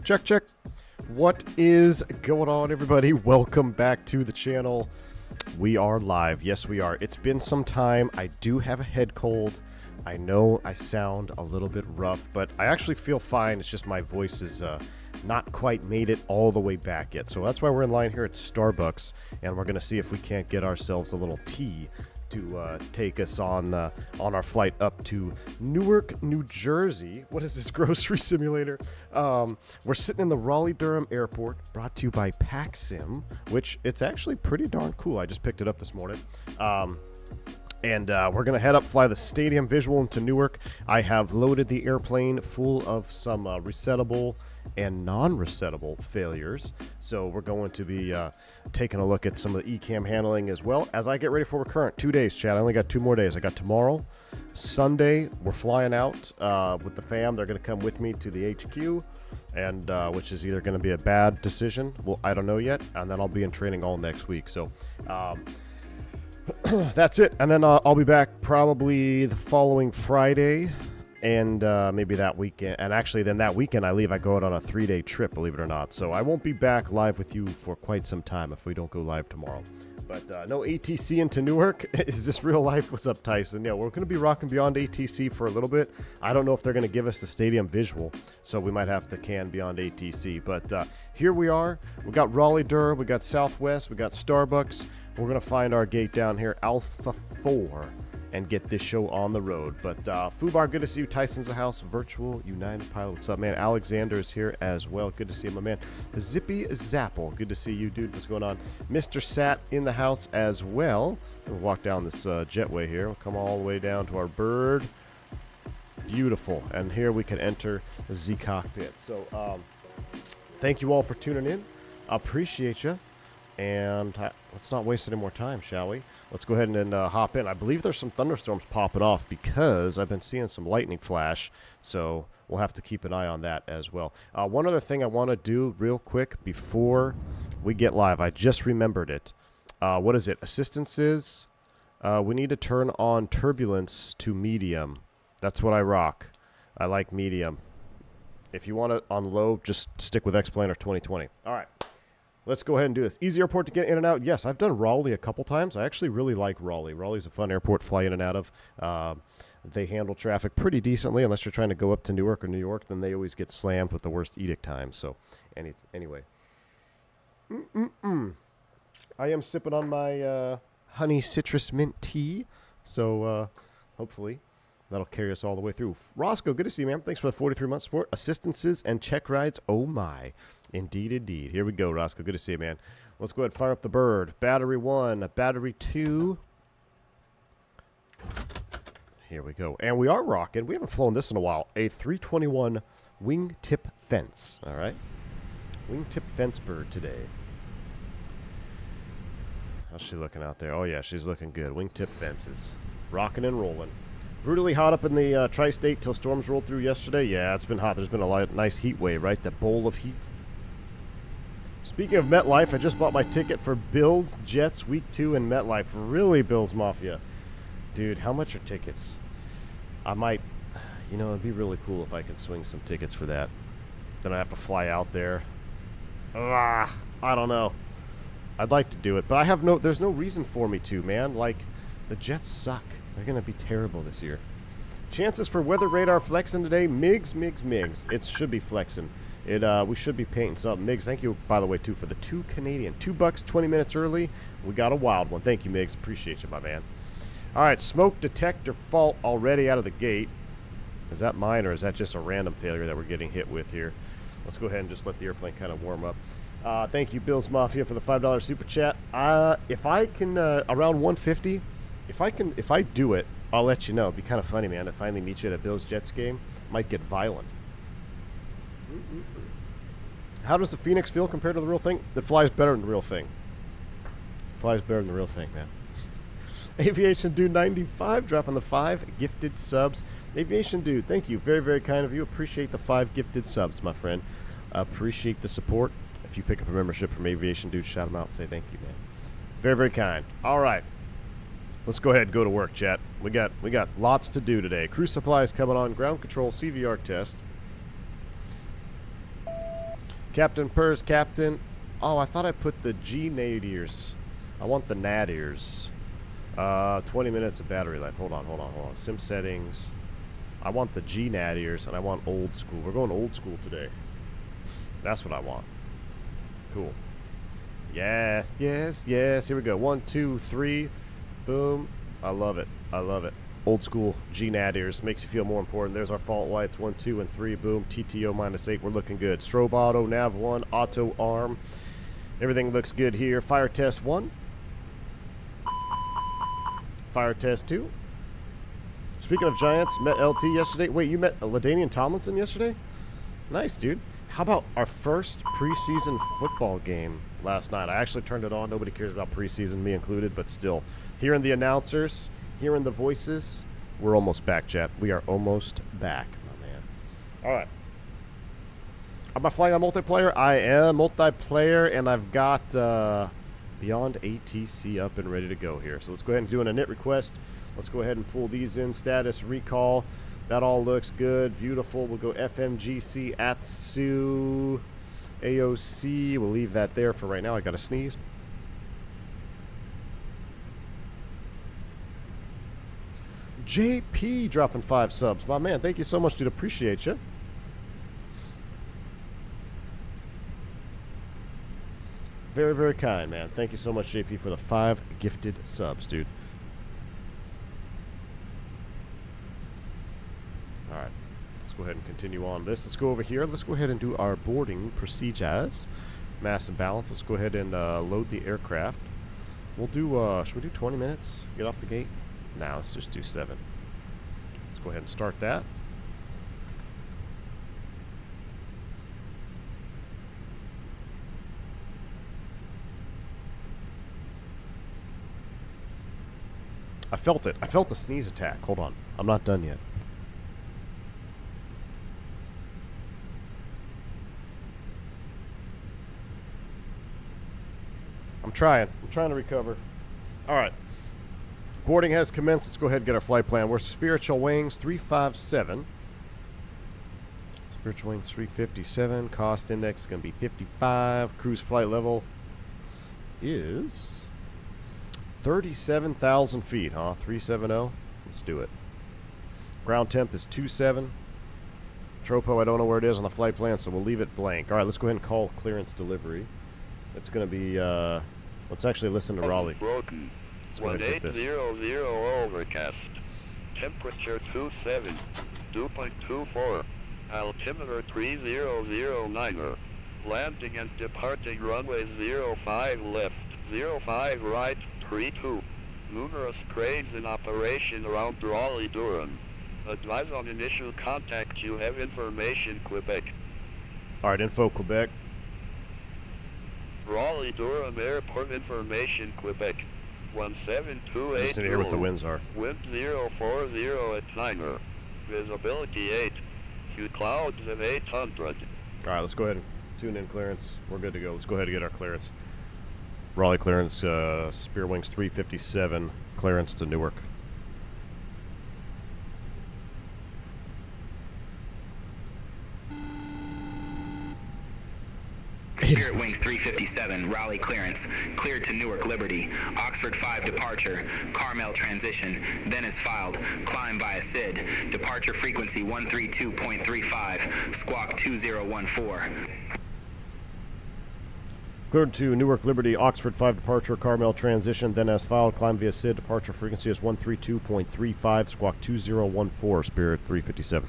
Check, check. What is going on, everybody? Welcome back to the channel. We are live. Yes, we are. It's been some time. I do have a head cold. I know I sound a little bit rough, but I actually feel fine. It's just my voice is not quite made it all the way back yet. So that's why we're in line here at Starbucks, and we're going to see if we can't get ourselves a little tea to take us on our flight up to Newark, New Jersey. What is this grocery simulator? We're sitting in the Raleigh-Durham Airport, brought to you by PackSim, which it's actually pretty darn cool. I just picked it up this morning. And we're going to head up, fly the stadium visual into Newark. I have loaded the airplane full of some resettable and non-resettable failures. So we're going to be taking a look at some of the ECAM handling as well as I get ready for recurrent. 2 days, Chad. I only got 2 more days. I got tomorrow. Sunday, we're flying out with the fam. They're going to come with me to the HQ, and which is either going to be a bad decision. Well, I don't know yet. And then I'll be in training all next week. So that's it. And then I'll be back probably the following Friday. And maybe that weekend. And actually, then that weekend I leave. I go out on a 3-day trip, believe it or not. So I won't be back live with you for quite some time if we don't go live tomorrow. But no ATC into Newark. Is this real life? What's up, Tyson? Yeah, we're going to be rocking Beyond ATC for a little bit. I don't know if they're going to give us the stadium visual, so we might have to can Beyond ATC. But here we are. We got Raleigh-Durham. We got Southwest. We got Starbucks. We're going to find our gate down here, Alpha 4. And get this show on the road. But Fubar, good to see you. Tyson's the house. Virtual United Pilot, what's up, man? Alexander is here as well. Good to see you, my man. Zippy Zapple, good to see you, dude. What's going on? Mr. Sat in the house as well. We'll walk down this jetway here. We'll come all the way down to our bird. Beautiful. And here we can enter the cockpit. So thank you all for tuning in. I appreciate you. And let's not waste any more time, shall we? Let's go ahead and hop in. I believe there's some thunderstorms popping off because I've been seeing some lightning flash, so we'll have to keep an eye on that as well. One other thing I want to do real quick before we get live. I just remembered it. What is it? Assistances. We need to turn on turbulence to medium. That's what I rock. I like medium. If you want it on low, just stick with X-Planer 2020. All right. Let's go ahead and do this. Easy airport to get in and out. Yes, I've done Raleigh a couple times. I actually really like Raleigh. Raleigh's a fun airport to fly in and out of. They handle traffic pretty decently. Unless you're trying to go up to Newark or New York, then they always get slammed with the worst edict times. So, anyway. I am sipping on my honey citrus mint tea. So, hopefully, that'll carry us all the way through. Roscoe, good to see you, man. Thanks for the 43-month support. Assistances and check rides. Oh, my. Indeed, indeed. Here we go, Roscoe. Good to see you, man. Let's go ahead and fire up the bird. Battery 1, battery 2. Here we go. And we are rocking. We haven't flown this in a while. A 321 wingtip fence. All right. Wingtip fence bird today. How's she looking out there? Oh, yeah, she's looking good. Wingtip fences. Rocking and rolling. Brutally hot up in the tri-state till storms rolled through yesterday. Yeah, it's been hot. There's been a nice heat wave, right? The bowl of heat. Speaking of MetLife, I just bought my ticket for Bills Jets Week 2 in MetLife. Really, Bills Mafia. Dude, how much are tickets? I might, it'd be really cool if I could swing some tickets for that. Then I have to fly out there. I don't know. I'd like to do it, but there's no reason for me to, man. Like, the Jets suck. They're going to be terrible this year. Chances for weather radar flexing today. Migs. It should be flexing. We should be painting something. Migs, thank you, by the way, too, for the $2 Canadian. $2, 20 minutes early. We got a wild one. Thank you, Migs. Appreciate you, my man. All right, smoke detector fault already out of the gate. Is that mine, or is that just a random failure that we're getting hit with here? Let's go ahead and just let the airplane kind of warm up. Thank you, Bills Mafia, for the $5 super chat. If I can, around 150, if I do it, I'll let you know. It'd be kind of funny, man, to finally meet you at a Bills Jets game. Might get violent. How does the Fenix feel compared to the real thing? It flies better than the real thing. Flies better than the real thing, man. Aviation Dude 95 dropping the 5 gifted subs. Aviation Dude, thank you. Very, very kind of you. Appreciate the 5 gifted subs, my friend. Appreciate the support. If you pick up a membership from Aviation Dude, shout them out and say thank you, man. Very, very kind. All right. Let's go ahead and go to work, chat. We got lots to do today. Crew supplies coming on. Ground control CVR test. Captain Purrs, Captain. Oh, I thought I put the G nadirs. I want the nadirs. 20 minutes of battery life. Hold on. Sim settings. I want the G nadirs, and I want old school. We're going old school today. That's what I want. Cool. Yes. Here we go. 1, 2, 3. Boom. I love it. Old school G nadirs. Makes you feel more important. There's our fault lights. 1, 2, and 3. Boom. TTO -8. We're looking good. Strobe auto. Nav 1. Auto arm. Everything looks good here. Fire test 1. Fire test 2. Speaking of Giants, met LT yesterday. Wait, you met LaDainian Tomlinson yesterday? Nice, dude. How about our first preseason football game last night? I actually turned it on. Nobody cares about preseason, me included, but still. Hearing the announcers, hearing the voices, we're almost back, chat. We are almost back, my man. All right. Am I flying on multiplayer? I am multiplayer, and I've got Beyond ATC up and ready to go here. So let's go ahead and do an init request. Let's go ahead and pull these in. Status, recall. That all looks good. Beautiful. We'll go FMGC, ATSU, AOC. We'll leave that there for right now. I got to sneeze. JP dropping 5 subs. My man, thank you so much, dude. Appreciate you. Very, very kind, man. Thank you so much, JP, for the 5 gifted subs, dude. All right. Let's go ahead and continue on this. Let's go over here. Let's go ahead and do our boarding procedures. Mass and balance. Let's go ahead and load the aircraft. We'll do, should we do 20 minutes? Get off the gate? Nah, let's just do 7. Let's go ahead and start that. I felt it. I felt the sneeze attack. Hold on. I'm not done yet. I'm trying to recover. All right. Boarding has commenced. Let's go ahead and get our flight plan. We're Spiritual Wings 357. Spiritual Wings 357. Cost index is going to be 55. Cruise flight level is 37,000 feet, huh? 370. Let's do it. Ground temp is 27. Tropo, I don't know where it is on the flight plan, so we'll leave it blank. All right, let's go ahead and call clearance delivery. It's going to be, let's actually listen to Raleigh. Broken. 1800 overcast. Temperature 27. Dew point 24. Altimeter 3009er. Landing and departing runway 05 left, 05 right, 32. Numerous cranes in operation around Raleigh-Durham. Advise on initial contact. You have information, Quebec. All right, info, Quebec. Raleigh-Durham Airport information, Quebec. 17280. Just need to hear what the winds are. Wind 040 at 9er. Visibility 8. Few clouds of 800. All right, let's go ahead and tune in clearance. We're good to go. Let's go ahead and get our clearance. Raleigh clearance, Spear Wings 357, clearance to Newark. Spirit Wings 357, Raleigh clearance, cleared to Newark Liberty, Oxford 5 departure, Carmel transition, then is filed, climb via SID, departure frequency 132.35, squawk 2014. Cleared to Newark Liberty, Oxford 5 departure, Carmel transition, then as filed, climb via SID, departure frequency is 132.35, squawk 2014, Spirit 357.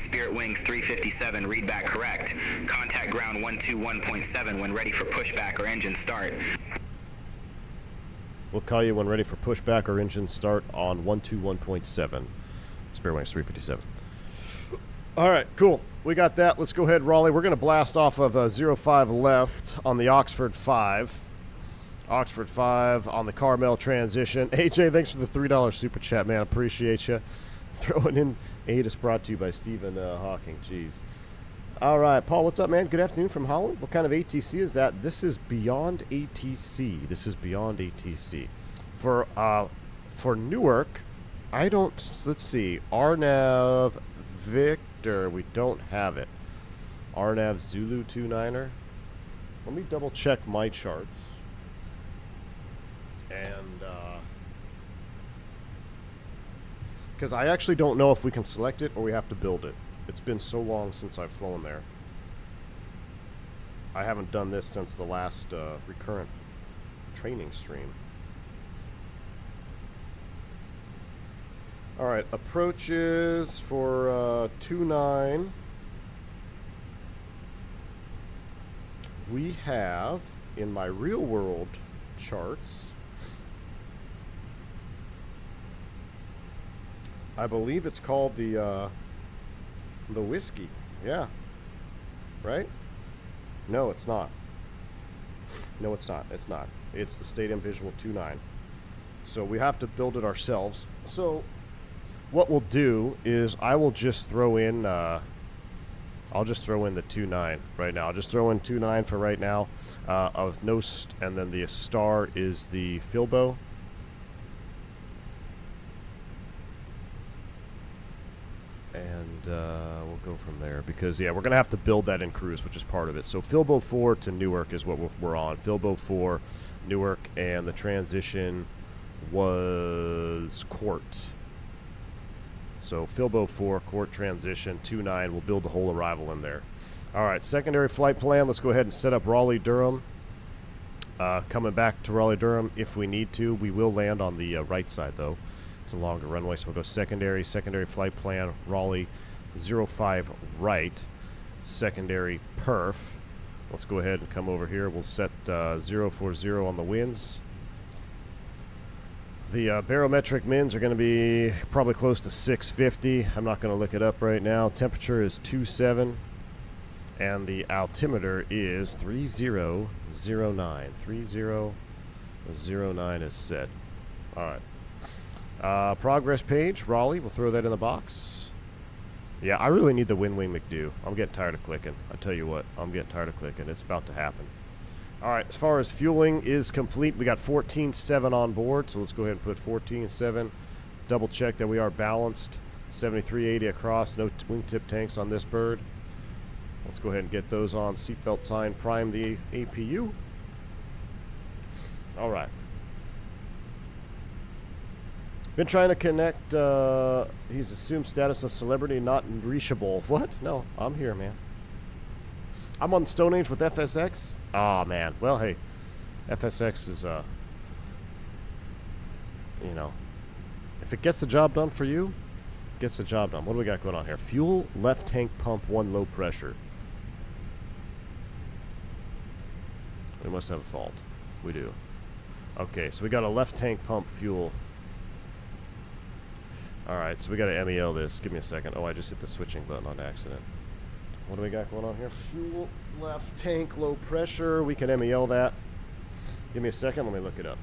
Spirit Wings 357, read back correct. Contact ground 121.7 when ready for pushback or engine start. We'll call you when ready for pushback or engine start on 121.7. Spirit Wings 357. All right, cool. We got that. Let's go ahead, Raleigh. We're going to blast off of 05 left on the Oxford 5. Oxford 5 on the Carmel transition. AJ, thanks for the $3 super chat, man. Appreciate you. Throwing in aid is brought to you by Stephen Hawking. Jeez. All right, Paul, what's up, man? Good afternoon from Holland. What kind of ATC is that? This is Beyond ATC. This is Beyond ATC. For Newark, I don't, let's see, RNAV Victor. We don't have it. RNAV Zulu 29er. Let me double check my charts. And, because I actually don't know if we can select it or we have to build it. It's been so long since I've flown there. I haven't done this since the last recurrent training stream. Alright, approaches for 29. We have, in my real world charts, I believe it's called the whiskey. Yeah. Right? No, it's not. No, it's not. It's not. It's the Stadium Visual 29. So we have to build it ourselves. So what we'll do is I will just throw in I'll just throw in the 29 right now. I'll just throw in 29 for right now. Of no and then the star is the Filbo. And we'll go from there because, yeah, we're going to have to build that in cruise, which is part of it. So Filbo 4 to Newark is what we're on. Filbo 4, Newark, and the transition was Court. So Filbo 4, Court transition, 29. We'll build the whole arrival in there. All right, secondary flight plan. Let's go ahead and set up Raleigh-Durham. Coming back to Raleigh-Durham if we need to. We will land on the right side, though. It's a longer runway, so we'll go secondary flight plan, Raleigh 05 right, secondary perf. Let's go ahead and come over here. We'll set 040 on the winds. The barometric mins are going to be probably close to 650. I'm not going to look it up right now. Temperature is 27, and the altimeter is 3009. 3009 is set. All right. Progress page, Raleigh. We'll throw that in the box. Yeah, I really need the Wind Wing McDo. I'm getting tired of clicking. I tell you what, I'm getting tired of clicking. It's about to happen. All right, as far as fueling is complete, we got 14.7 on board, so let's go ahead and put 14.7. Double check that we are balanced. 7380 across, no wingtip tanks on this bird. Let's go ahead and get those on. Seatbelt sign, prime the APU. All right. Been trying to connect, he's assumed status of celebrity not reachable. What? No, I'm here, man. I'm on Stone Age with FSX. Aw, man. Well, hey, FSX is, you know, if it gets the job done for you, it gets the job done. What do we got going on here? Fuel, left tank pump, 1 low pressure. We must have a fault. We do. Okay, so we got a left tank pump fuel. Alright, so we got to MEL this. Give me a second. Oh, I just hit the switching button on accident. What do we got going on here? Fuel, left tank, low pressure. We can MEL that. Give me a second. Let me look it up.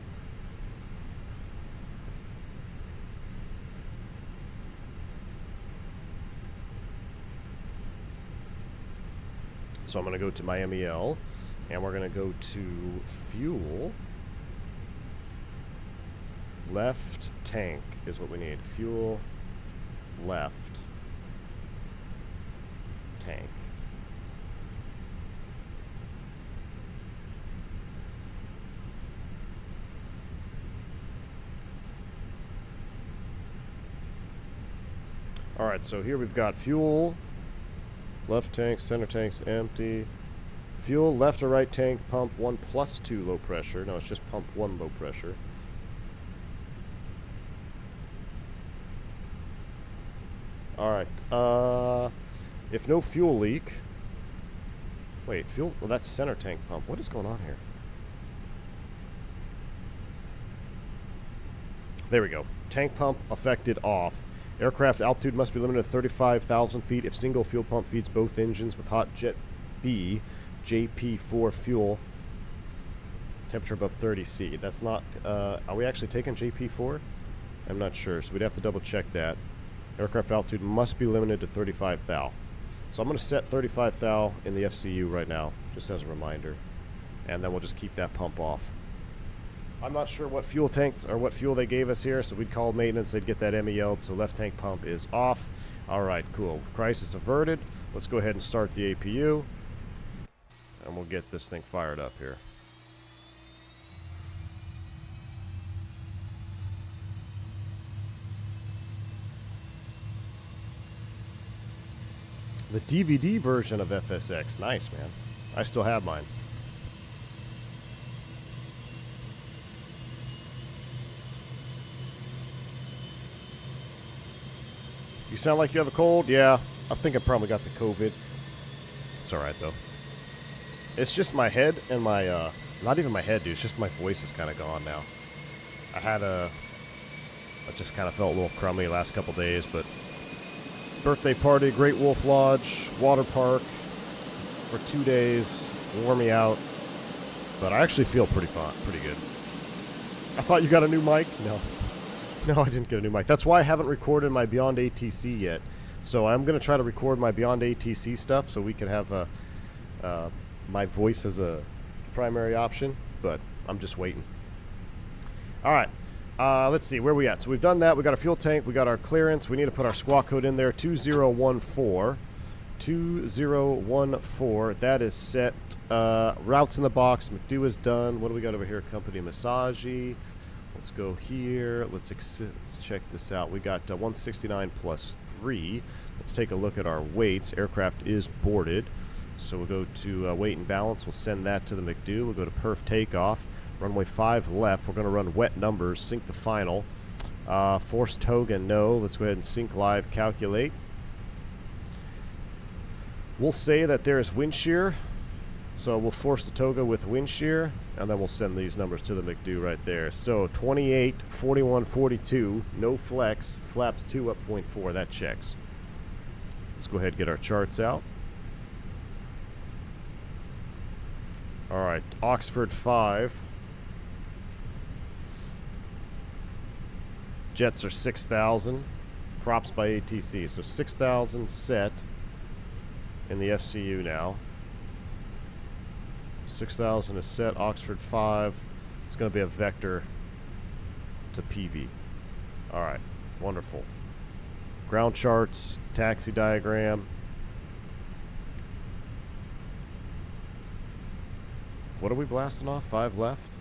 So I'm going to go to my MEL, and we're going to go to fuel. Left tank is what we need. Fuel, left tank. All right, so here we've got fuel, left tank, center tank's empty. Fuel, left or right tank, pump 1 plus 2 low pressure. No, it's just pump 1 low pressure. Alright, if no fuel leak... Wait, fuel... Well, that's center tank pump. What is going on here? There we go. Tank pump affected off. Aircraft altitude must be limited to 35,000 feet if single fuel pump feeds both engines with hot jet B, JP4 fuel. Temperature above 30 C. That's not... are we actually taking JP4? I'm not sure, so we'd have to double check that. Aircraft altitude must be limited to 35 thou. So I'm going to set 35 thou in the FCU right now, just as a reminder. And then we'll just keep that pump off. I'm not sure what fuel tanks or what fuel they gave us here, so we'd call maintenance. They'd get that MEL'd, so left tank pump is off. All right, cool. Crisis averted. Let's go ahead and start the APU, and we'll get this thing fired up here. The DVD version of FSX. Nice, man. I still have mine. You sound like you have a cold? Yeah, I think I probably got the COVID. It's alright, though. It's just my head and my, not even my head, dude. It's just my voice is kind of gone now. I just kind of felt a little crummy the last couple days, but birthday party, Great Wolf Lodge, water park for 2 days, wore me out. But I actually feel pretty good. I thought you got a new mic? No, I didn't get a new mic. That's why I haven't recorded my Beyond ATC yet. So I'm going to try to record my Beyond ATC stuff so we can have my voice as a primary option, but I'm just waiting. All right. Let's see, where are we at? So we've done that. We got our fuel tank. We got our clearance. We need to put our squawk code in there, 2014. 2014. That is set. Routes in the box. McDo is done. What do we got over here? Company Massagey. Let's go here. Let's check this out. We got 169 plus 3. Let's take a look at our weights. Aircraft is boarded. So we'll go to weight and balance. We'll send that to the McDo. We'll go to perf takeoff. Runway 5 left. We're going to run wet numbers. Sync the final. Force Toga, no. Let's go ahead and sync live, calculate. We'll say that there is wind shear. So we'll force the Toga with wind shear, and then we'll send these numbers to the McDo right there. So 28, 41, 42, no flex, flaps 2 up 0.4. That checks. Let's go ahead and get our charts out. All right, Oxford 5. Jets are 6,000. Props by ATC. So 6,000 set in the FCU now. 6,000 is set. Oxford 5. It's going to be a vector to PV. All right. Wonderful. Ground charts, taxi diagram. What are we blasting off? 5 left?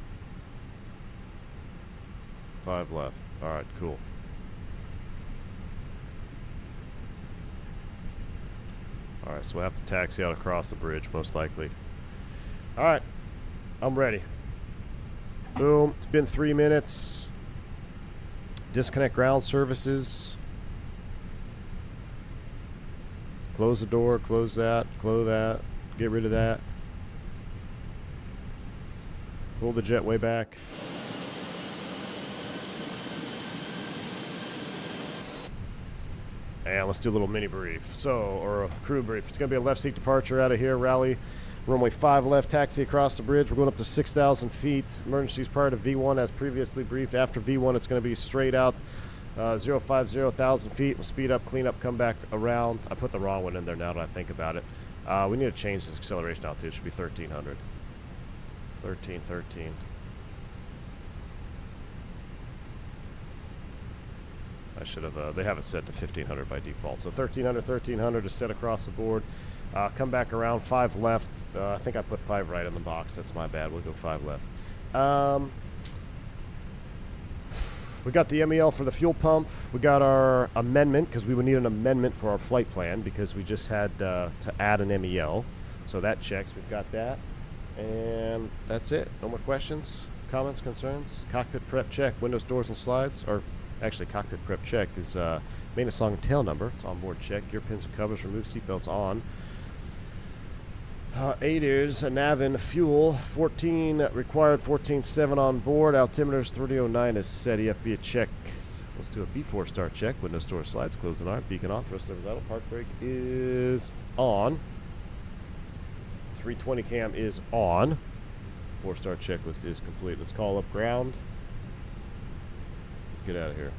5 left. All right, cool. All right, so we'll have to taxi out across the bridge, most likely. All right, I'm ready. Boom, it's been 3 minutes. Disconnect ground services. Close the door, close that, get rid of that. Pull the jetway back. And let's do a little mini brief. Or a crew brief. It's going to be a left seat departure out of here. Rally, runway 5 left, taxi across the bridge. We're going up to 6,000 feet. Emergencies prior to V1 as previously briefed. After V1, it's going to be straight out 050,000 feet. We'll speed up, clean up, come back around. I put the wrong one in there now that I think about it. We need to change this acceleration altitude. It should be 1,300. 13. I should have, they have it set to 1,500 by default. So 1,300 is set across the board. Come back around, 5 left. I think I put 5 right in the box. That's my bad. We'll go 5 left. We got the MEL for the fuel pump. We got our amendment, because we would need an amendment for our flight plan, because we just had to add an MEL. So that checks. We've got that. And that's it. No more questions, comments, concerns. Cockpit prep check, windows, doors, and slides. Or actually, cockpit prep check is maintenance log and tail number. It's on board check. Gear pins and covers, remove seatbelts on. 8 is a Navin fuel. 14 required, 14.7 on board. Altimeters 3009 is set. EFB a check. Let's do a B4 start check. Windows, doors, slides, closing arm, beacon on, thrust over idle, park brake is on. 320 cam is on. 4-star checklist is complete. Let's call up ground. Get out of here.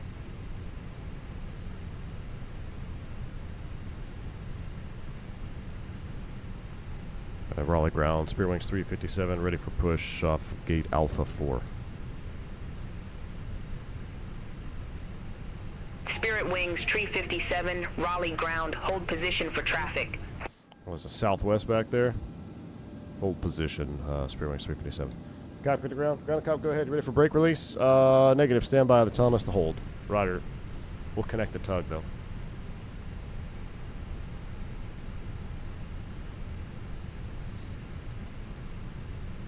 Raleigh ground, Spear Wings 357, ready for push off gate Alpha 4. Spirit Wings 357, Raleigh ground, hold position for traffic. Was a southwest back there? Hold position, Spirit Wings 357. Cockpit to ground. Ground cop, go ahead. You ready for brake release? Negative. Stand by. They're telling us to hold. Roger. We'll connect the tug, though.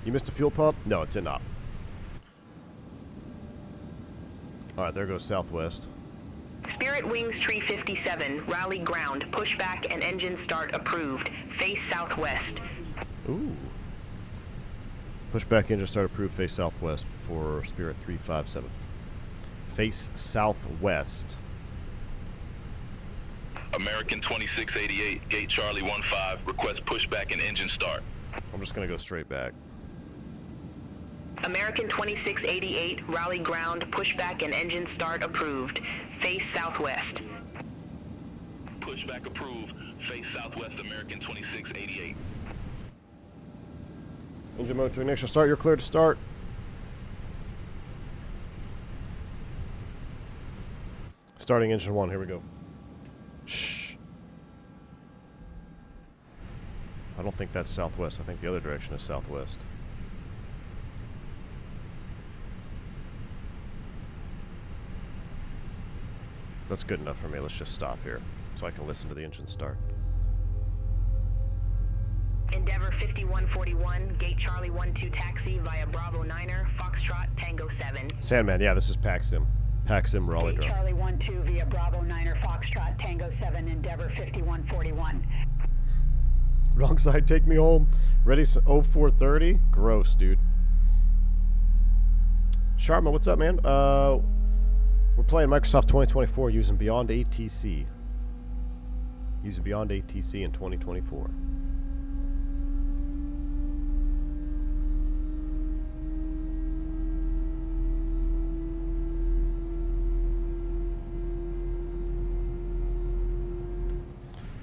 You missed a fuel pump? No, it's in op. Alright, there goes southwest. Spirit Wings 357, Raleigh ground, pushback and engine start approved. Face southwest. Ooh. Pushback engine start approved, face southwest for Spirit 357. Face southwest. American 2688, gate Charlie 15, request pushback and engine start. I'm just going to go straight back. American 2688, Raleigh ground, pushback and engine start approved. Face southwest. Pushback approved, face southwest American 2688. Engine mode to ignition start. You're cleared to start. Starting engine 1. Here we go. Shh. I don't think that's southwest. I think the other direction is southwest. That's good enough for me. Let's just stop here so I can listen to the engine start. Endeavor 5141, gate Charlie 12 taxi via Bravo 9er, Foxtrot Tango 7. Sandman, yeah, this is PACSIM. PACSIM Raleigh Gate drone. Charlie 12 via Bravo 9er, Foxtrot Tango 7, Endeavor 5141. Wrong side, take me home. Ready, 0430? Gross, dude. Sharma, what's up, man? We're playing Microsoft 2024 using Beyond ATC. Using Beyond ATC in 2024.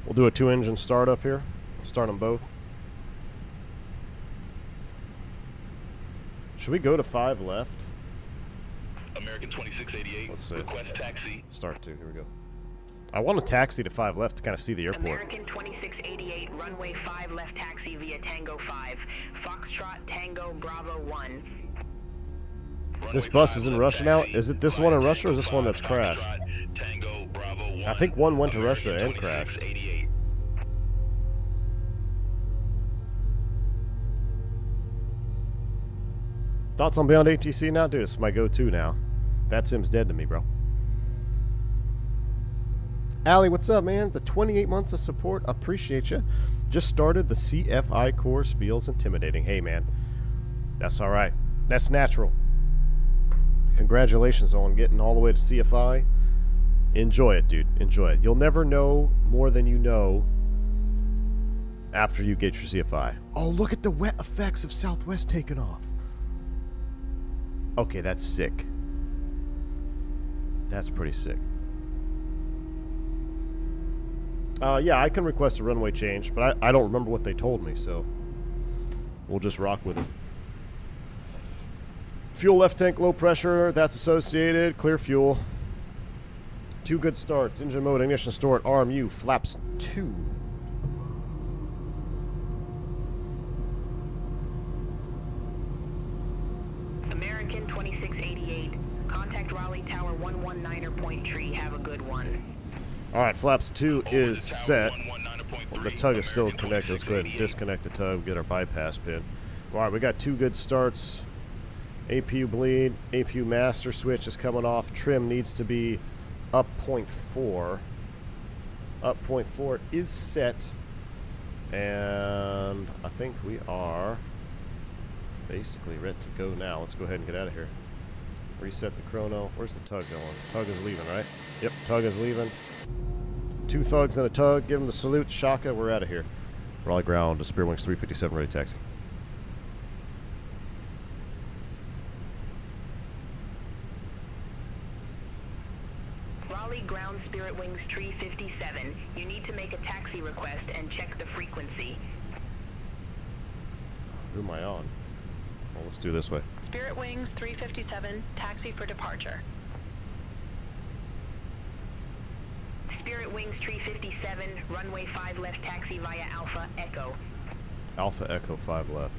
We'll do a 2-engine start up here. Start them both. Should we go to 5 left? American 2688, Let's see. request taxi. Start 2, here we go. I want to taxi to 5 left to kind of see the airport. American 2688, runway 5 left taxi via Tango 5, Foxtrot Tango Bravo 1. This bus is in Russia now. Is it this one in Russia or is this one that's crashed? Tango Bravo 1. I think one went to Russia and crashed. 2688. Thoughts on Beyond ATC now? Dude, it's my go-to now. That sim's dead to me, bro. Allie, what's up, man? The 28 months of support. Appreciate you. Just started the CFI course. Feels intimidating. Hey, man. That's all right. That's natural. Congratulations on getting all the way to CFI. Enjoy it, dude. Enjoy it. You'll never know more than you know after you get your CFI. Oh, look at the wet effects of Southwest taking off. Okay, that's sick. That's pretty sick. Yeah, I can request a runway change, but I don't remember what they told me, so we'll just rock with it. Fuel left tank low pressure, that's associated. Clear fuel. 2 good starts. Engine mode, ignition start, RMU, flaps 2. American 2688, contact Raleigh Tower 119er point tree. Have a good one. Alright, flaps 2 is set. 119.3. The tug is still connected. Let's go ahead and disconnect the tug, get our bypass pin. Alright, we got 2 good starts. APU bleed, APU master switch is coming off. Trim needs to be up 0.4. Up 0.4 is set. And I think we are basically ready to go now. Let's go ahead and get out of here. Reset the chrono. Where's the tug going? Tug is leaving, right? Yep, tug is leaving. 2 thugs and a tug. Give them the salute. Shaka, we're out of here. Raleigh ground to Spirit Wings 357 ready taxi. Raleigh ground Spirit Wings 357. You need to make a taxi request and check the frequency. Who am I on? Well, let's do it this way. Spirit Wings 357, taxi for departure. Spirit Wings Tree 57, runway 5 left, taxi via Alpha Echo. Alpha Echo 5 left.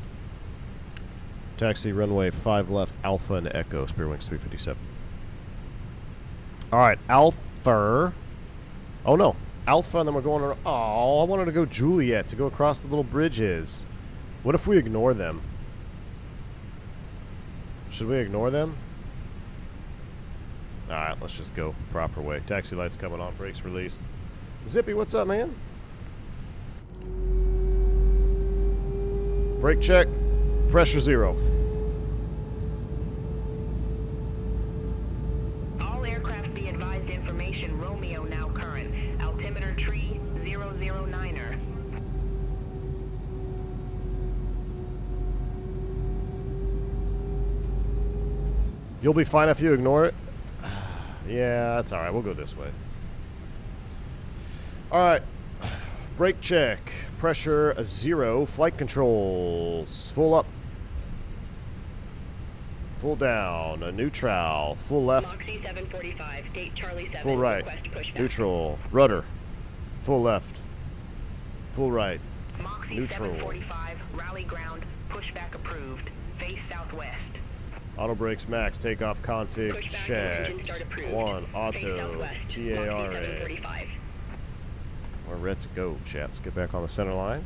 Taxi runway 5 left, Alpha and Echo, Spirit Wings 357. Alright, Alpha. Oh no, Alpha, and then we're going around. Oh, I wanted to go Juliet to go across the little bridges. What if we ignore them? Should we ignore them? Alright, let's just go proper way. Taxi lights coming on, brakes released. Zippy, what's up, man? Brake check. Pressure 0. All aircraft be advised information. Romeo now current. Altimeter tree 009er. You'll be fine if you ignore it. Yeah, that's alright. We'll go this way. Alright. Brake check. Pressure 0. Flight controls. Full up. Full down. A neutral. Full left. Moxie 745, gate Charlie 7. Full right. Request pushback. Neutral. Rudder. Full left. Full right. Moxie Neutral. 745, rally ground, pushback approved. Face southwest. Auto brakes max. Takeoff config Pushback and engine start checked. approved. 1. Face Auto. southwest. Moxie TARA. 745. We're ready to go, chat. Let's get back on the center line.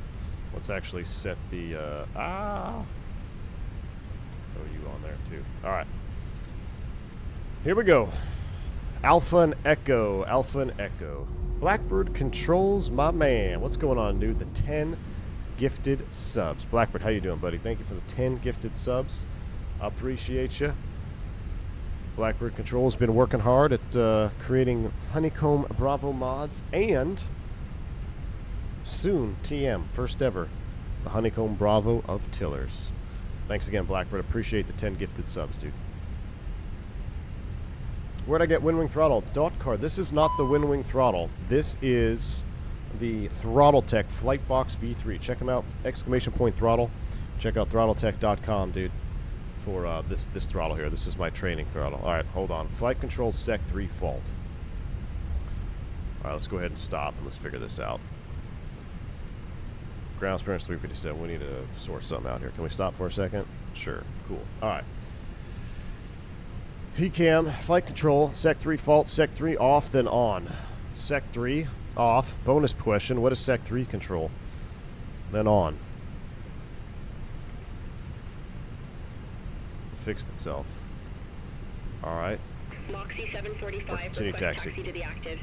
Let's actually set the, throw you on there, too. Alright. Here we go. Alpha and Echo. Alpha and Echo. Blackbird controls, my man. What's going on, dude? The 10 gifted subs. Blackbird, how you doing, buddy? Thank you for the 10 gifted subs. I appreciate you. Blackbird Controls been working hard at creating Honeycomb Bravo mods and soon TM, first ever, the Honeycomb Bravo of Tillers. Thanks again, Blackbird. Appreciate the 10 gifted subs, dude. Where'd I get Windwing Throttle? Dot card. This is not the Windwing Throttle. This is the Throttletek Flightbox V3. Check them out. Exclamation point throttle. Check out throttletek.com, dude, for this throttle here. This is my training throttle. All right, hold on. Flight control sec 3 fault. All right, let's go ahead and stop and let's figure this out. Ground experience 357. We need to sort something out here. Can we stop for a second? Sure. Cool. All right. PCAM, flight control, sec 3 fault, sec 3 off, then on. Sec 3 off. Bonus question, what is sec 3 control? Then on. Fixed itself. Alright. Moxie 745, Continue request taxi. taxi to the active.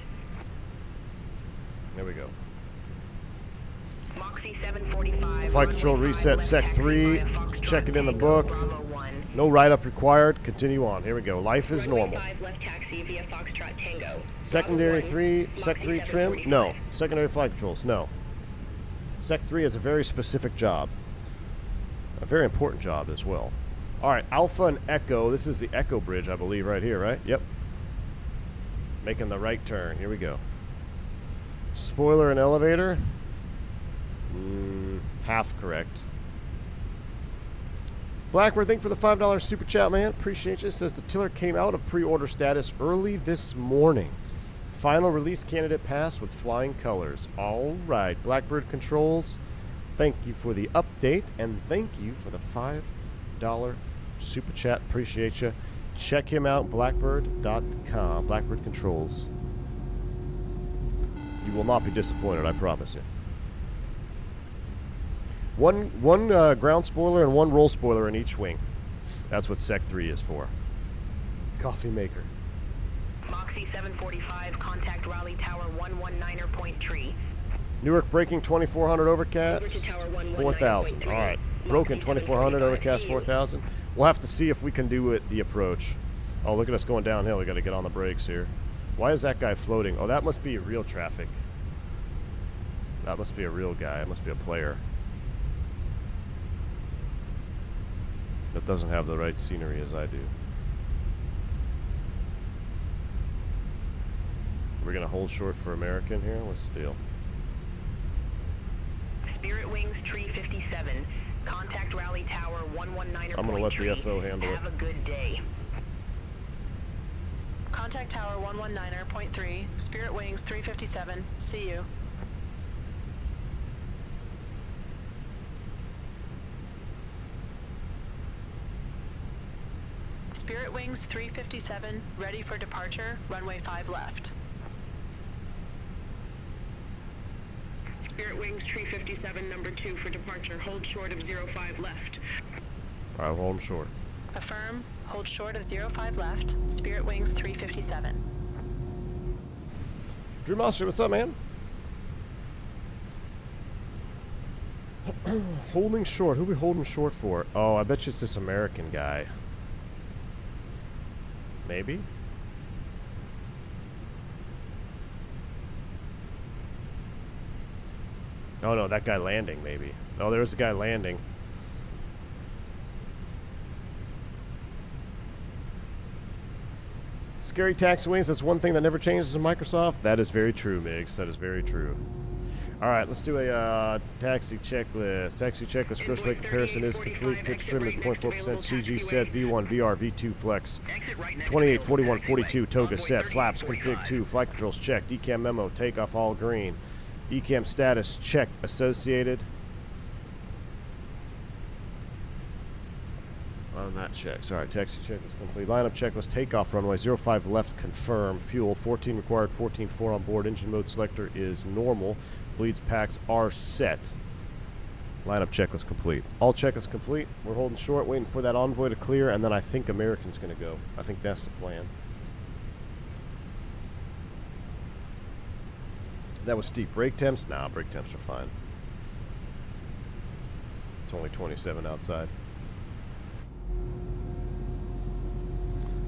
There we go. Moxie 745. Flight control runway reset, 5 sec left, 3. taxi via Foxtrot Check it in the Tango book. Bravo 1. No write-up required. Continue on. Here we go. Life is Runway normal. 5 left taxi via Foxtrot Tango. Secondary Bravo 1, 3, sec Moxie 3 trim? 745. No. Secondary flight controls? No. Sec 3 is a very specific job. A very important job as well. Alright, Alpha and Echo. This is the Echo bridge, I believe, right here, right? Yep. Making the right turn. Here we go. Spoiler and elevator? Half correct. Blackbird, thank you for the $5 super chat, man. Appreciate you. It says the Tiller came out of pre-order status early this morning. Final release candidate passed with flying colors. All right, Blackbird Controls, thank you for the update, and thank you for the $5 super chat. Appreciate you. Check him out, blackbird.com. Blackbird Controls. You will not be disappointed, I promise you. One ground spoiler and one roll spoiler in each wing. That's what Sec 3 is for. Coffee maker. Moxie 745, contact Raleigh Tower 119er point tree. Newark braking 2400 overcast. Over to Tower 119.3. 4000. All right. Broken 2400 overcast 4000. We'll have to see if we can do it the approach. Oh, look at us going downhill. We got to get on the brakes here. Why is that guy floating? Oh, that must be real traffic. That must be a real guy. It must be a player. That doesn't have the right scenery as I do. We're going to hold short for American here? What's the deal? Spirit Wings Tree 57. Contact Raleigh Tower 119er I'm going to let the FO handle it. Have a good day. Contact Tower 119.3, Spirit Wings 357, see you. Spirit Wings 357, ready for departure, runway 5 left. Spirit Wings 357, number 2 for departure. Hold short of 05 left. All right, hold him short. Affirm, hold short of 05 left, Spirit Wings 357. Drew Monster, what's up, man? Holding short. Who we holding short for? Oh, I bet you it's this American guy. Maybe? Oh no, that guy landing, maybe. Oh, there's a guy landing. Scary taxi wings, that's one thing that never changes in Microsoft. That is very true, Migs. That is very true. Alright, let's do a taxi checklist. Taxi checklist, first rate comparison is complete. Pitch trim is 0.4%. CG set, V1, VR, V2 flex. 28, 41, 42, Toga set. Flaps, config 2. Flight controls checked. ECAM memo, takeoff all green. ECAM status checked, associated. On that check. Sorry, taxi check is complete. Lineup checklist, takeoff runway 05 left confirm. Fuel 14 required, 14.4 on board. Engine mode selector is normal. Bleeds packs are set. Lineup checklist complete. All checklists complete. We're holding short, waiting for that envoy to clear, and then I think American's going to go. I think that's the plan. That was steep. Brake temps? Nah, brake temps are fine. It's only 27 outside.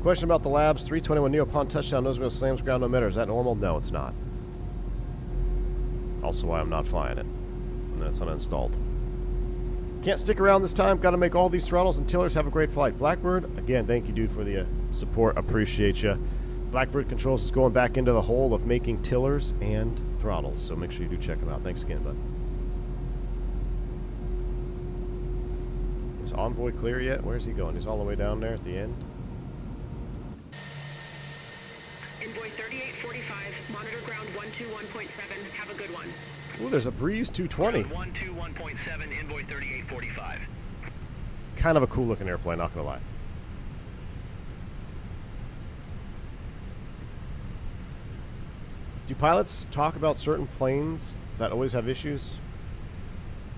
Question about the labs. 321 Neo upon touchdown, nose wheel slams ground, no matter. Is that normal? No, it's not. Also why I'm not flying it. And then it's uninstalled. Can't stick around this time. Got to make all these throttles and tillers. Have a great flight. Blackbird, again, thank you, dude, for the support. Appreciate you. Blackbird Controls is going back into the hole of making tillers and throttles, so make sure you do check them out. Thanks again, bud. Is Envoy clear yet? Where's he going? He's all the way down there at the end. Envoy 3845, monitor ground 121.7. Have a good one. Ooh, there's a Breeze 220. 121.7, Envoy 3845. Kind of a cool looking airplane, not gonna lie. Do pilots talk about certain planes that always have issues?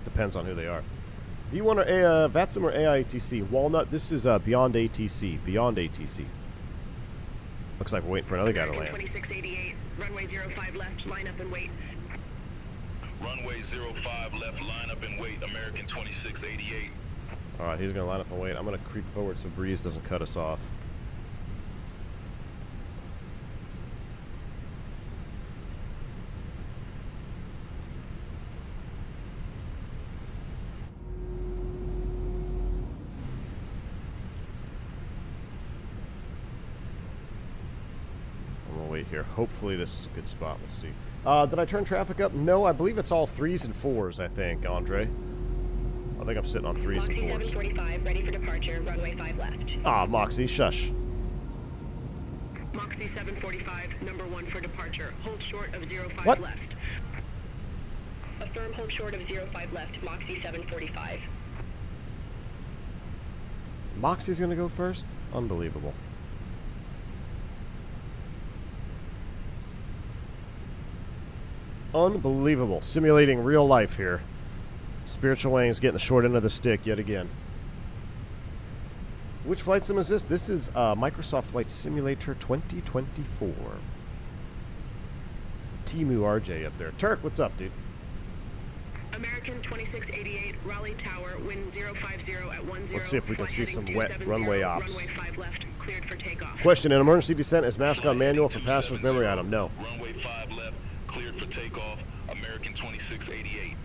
Depends on who they are. V1 or VATSIM or AIATC? Walnut, this is Beyond ATC. Beyond ATC. Looks like we're waiting for another guy to land. 2688, runway 05 left, line up and wait. Runway 05 left, line up and wait, American 2688. Alright, he's going to line up and wait. I'm going to creep forward so Breeze doesn't cut us off. Here. Hopefully this is a good spot. Let's see. Did I turn traffic up? No, I believe it's all 3s and 4s, I think, Andre. I think I'm sitting on 3s and 4s. Moxie 745, ready for departure, runway 5 left. Ah, Moxie, shush. Moxie 745, number 1 for departure. Hold short of 05 what? left. Affirm hold short of 05 left, Moxie 745. Moxie's gonna go first? Unbelievable. Unbelievable. Simulating real life here. Spiritual Wings getting the short end of the stick yet again. Which flight sim is this? This is Microsoft Flight Simulator 2024. It's a Temu RJ up there. Turk, what's up, dude? American 2688, Raleigh Tower, wind 050 at 10. Let's see if we can see some wet runway ops. Runway 5 left, cleared for takeoff. Question, an emergency descent is mask on manual for passenger's memory item? No. Runway 5 left, cleared for takeoff, American 2688.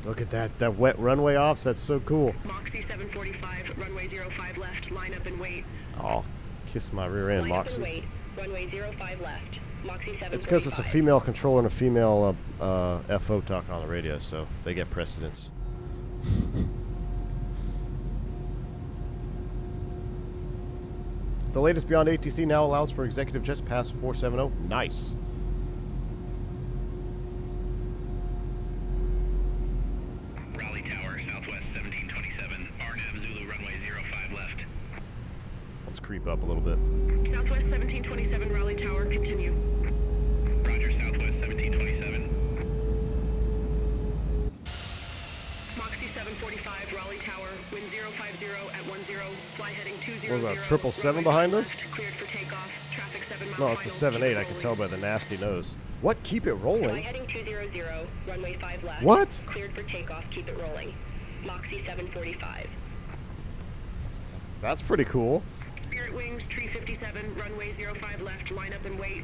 Look at that wet runway ops. That's so cool. Moxie 745, runway 05 left, line up and wait. Oh, kiss my rear end, Line up and Moxie. wait, runway 05 left, Moxie 745. It's because it's a female controller and a female FO talking on the radio, so they get precedence. The latest beyond ATC now allows for executive jets past 470. Nice. Raleigh Tower, Southwest 1727. RNAV Zulu runway 05 left. Let's creep up a little bit. Southwest 1727, Raleigh Tower, continue. Roger, Southwest 1727. Moxie 745, Raleigh Tower, wind 050 at 10, fly heading 200. What was that, 777 behind us? Cleared for takeoff, traffic 7 miles. No, it's a 78. I can tell by the nasty nose. What? Keep it Fly rolling? heading 200, runway 5 left. What? Cleared for takeoff, keep it rolling. Moxie 745. That's pretty cool. Spirit Wings, tree 57, runway 05 left, line up and wait.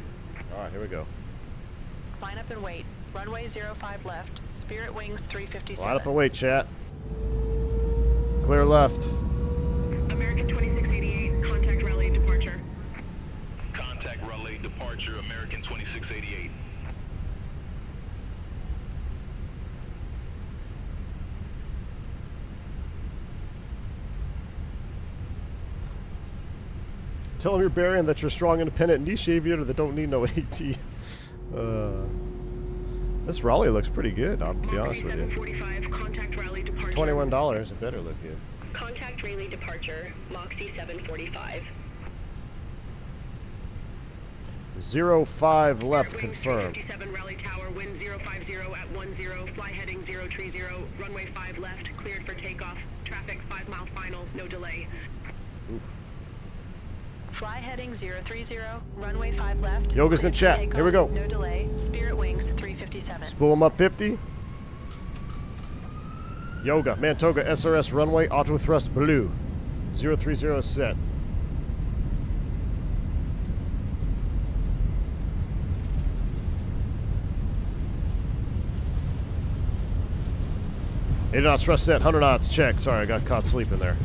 All right, here we go. Line up and wait. Runway 05 left. Spirit Wings 357. Line up and wait, chat. Clear left. American 2688, contact Raleigh departure. Contact Raleigh departure, American 2688. Tell them you're burying that you're strong, independent, niche aviator that don't need no AT. This Raleigh looks pretty good, I'll be honest with you. 745, contact Raleigh departure. $21, it better look good. Contact Raleigh departure, Moxie 745. 05 left, Wings confirmed. 357, Raleigh Tower, wind 050 at 10, fly heading 030, runway 5 left, cleared for takeoff, traffic 5 mile final, no delay. Oof. Fly heading 030, runway 5 left. Yoga's in cleared for chat. takeoff, Here we go. No delay. Spirit Wings 357. Spool them up 50. Yoga, Mantoga, SRS runway, auto thrust blue. 030 set. Eighty knots thrust set, 100 knots, check. Sorry, I got caught sleeping there.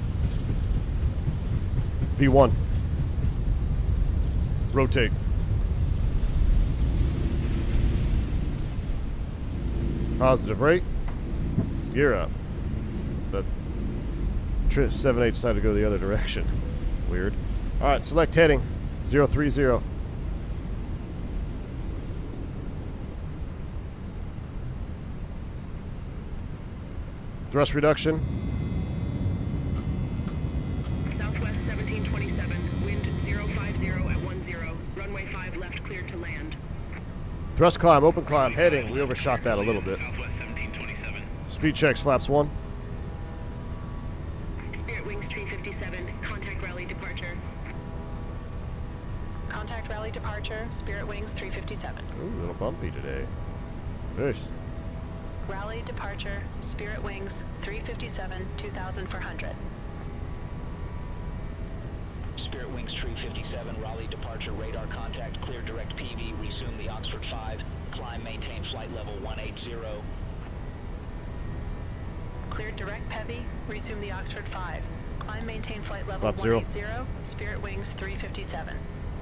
V1. Rotate. Positive rate. Gear up. The 78 decided to go the other direction. Weird. Alright, select heading. 030. Thrust reduction. Southwest 1727, wind 050 at 10, runway 5 left, cleared to land. Thrust climb, open climb, heading. We overshot that a little bit. Southwest 1727. Speed checks, flaps 1. Spirit Wings 357, contact Raleigh departure. Contact Raleigh departure. Spirit Wings 357. Ooh, a little bumpy today. Fish. Raleigh departure. Spirit Wings 357, 2400. Spirit Wings 357, Raleigh departure, radar contact, clear direct PV, resume the Oxford 5, climb, maintain flight level 180. Cleared direct Pevy. Resume the Oxford 5. Climb, maintain flight level Flap 0. 180. Spirit Wings 357.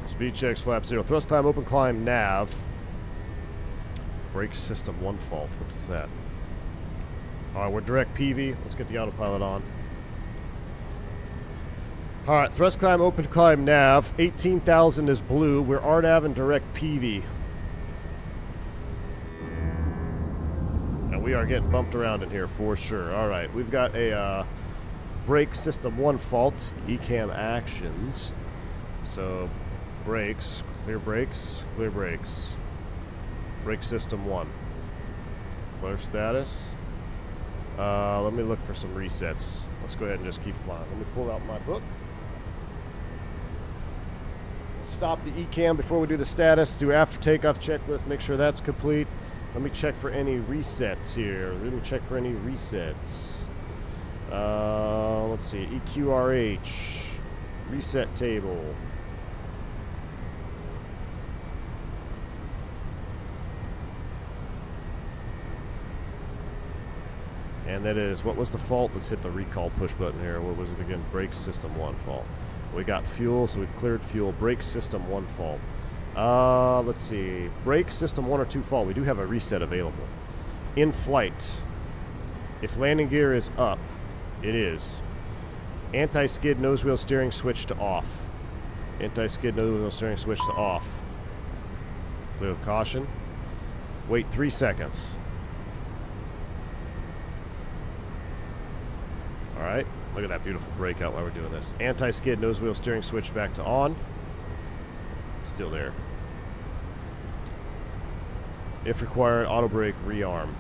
Speed checks, flap 0. Thrust climb, open climb, nav. Brake system 1 fault. What is that? Alright, we're direct PV. Let's get the autopilot on. Alright, thrust climb, open climb, nav. 18,000 is blue. We're RNAV and direct PV. And we are getting bumped around in here for sure. Alright, we've got a brake system 1 fault. ECAM actions. So, brakes. Clear brakes. Clear brakes. Brake system 1. Clear status. Let me look for some resets. Let's go ahead and just keep flying. Let me pull out my book. Stop the ECAM before we do the status. Do after takeoff checklist. Make sure that's complete. Let me check for any resets here. Let me check for any resets. Let's see. EQRH. Reset table. And that is, what was the fault? Let's hit the recall push button here. What was it again? Brake system 1 fault. We got fuel, so we've cleared fuel. Brake system 1 fault. Let's see. Brake system 1 or 2 fault. We do have a reset available. In flight. If landing gear is up, it is. Anti-skid nose wheel steering switch to off. Anti-skid nose steering switch to off. Clear with caution. Wait 3 seconds. Alright, look at that beautiful breakout while we're doing this. Anti-skid nose wheel steering switch back to on. Still there. If required, auto brake, rearm.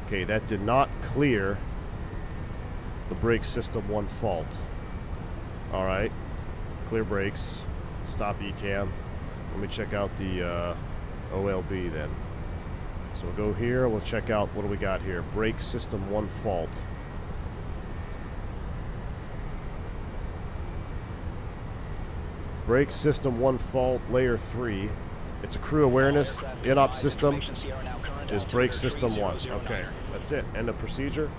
Okay, that did not clear the brake system 1 fault. Alright, clear brakes, stop ECAM. Let me check out the OLB then. So we'll go here, we'll check out, what do we got here? Brake system 1 fault. Brake system 1 fault, layer 3. It's a crew awareness. In-op system is brake system 1. Okay, that's it. End of procedure.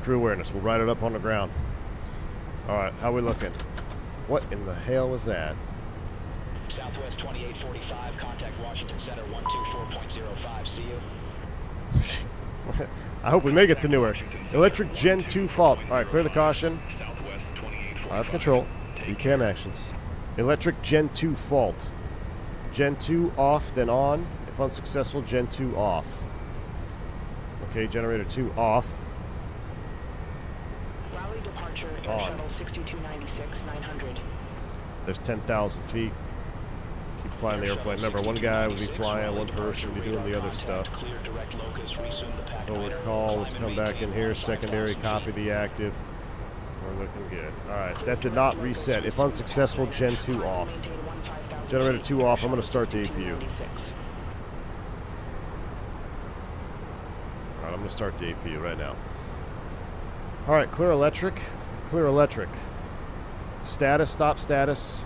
Crew awareness. We'll write it up on the ground. Alright, how we looking? What in the hell was that? Southwest 2845, contact Washington Center 124.05. See you. I hope we make it to Newark. Electric Gen 2 fault. Alright, clear the caution. I have control. ECAM actions. Electric Gen 2 fault. Gen 2 off, then on. If unsuccessful, Gen 2 off. Okay, generator 2 off. Raleigh departure, Air On. Shuttle 6296, 900. There's 10,000 feet. Keep flying the airplane. Remember, one guy would be flying, one person would be doing the other stuff. Clear direct locus, resume the Forward call. Let's come back in here. Secondary, copy the active. We're looking good. Alright, that did not reset. If unsuccessful, Gen 2 off. Generator 2 off. I'm going to start the APU. Alright, I'm going to start the APU right now. Alright, clear electric. Clear electric. Status, stop status.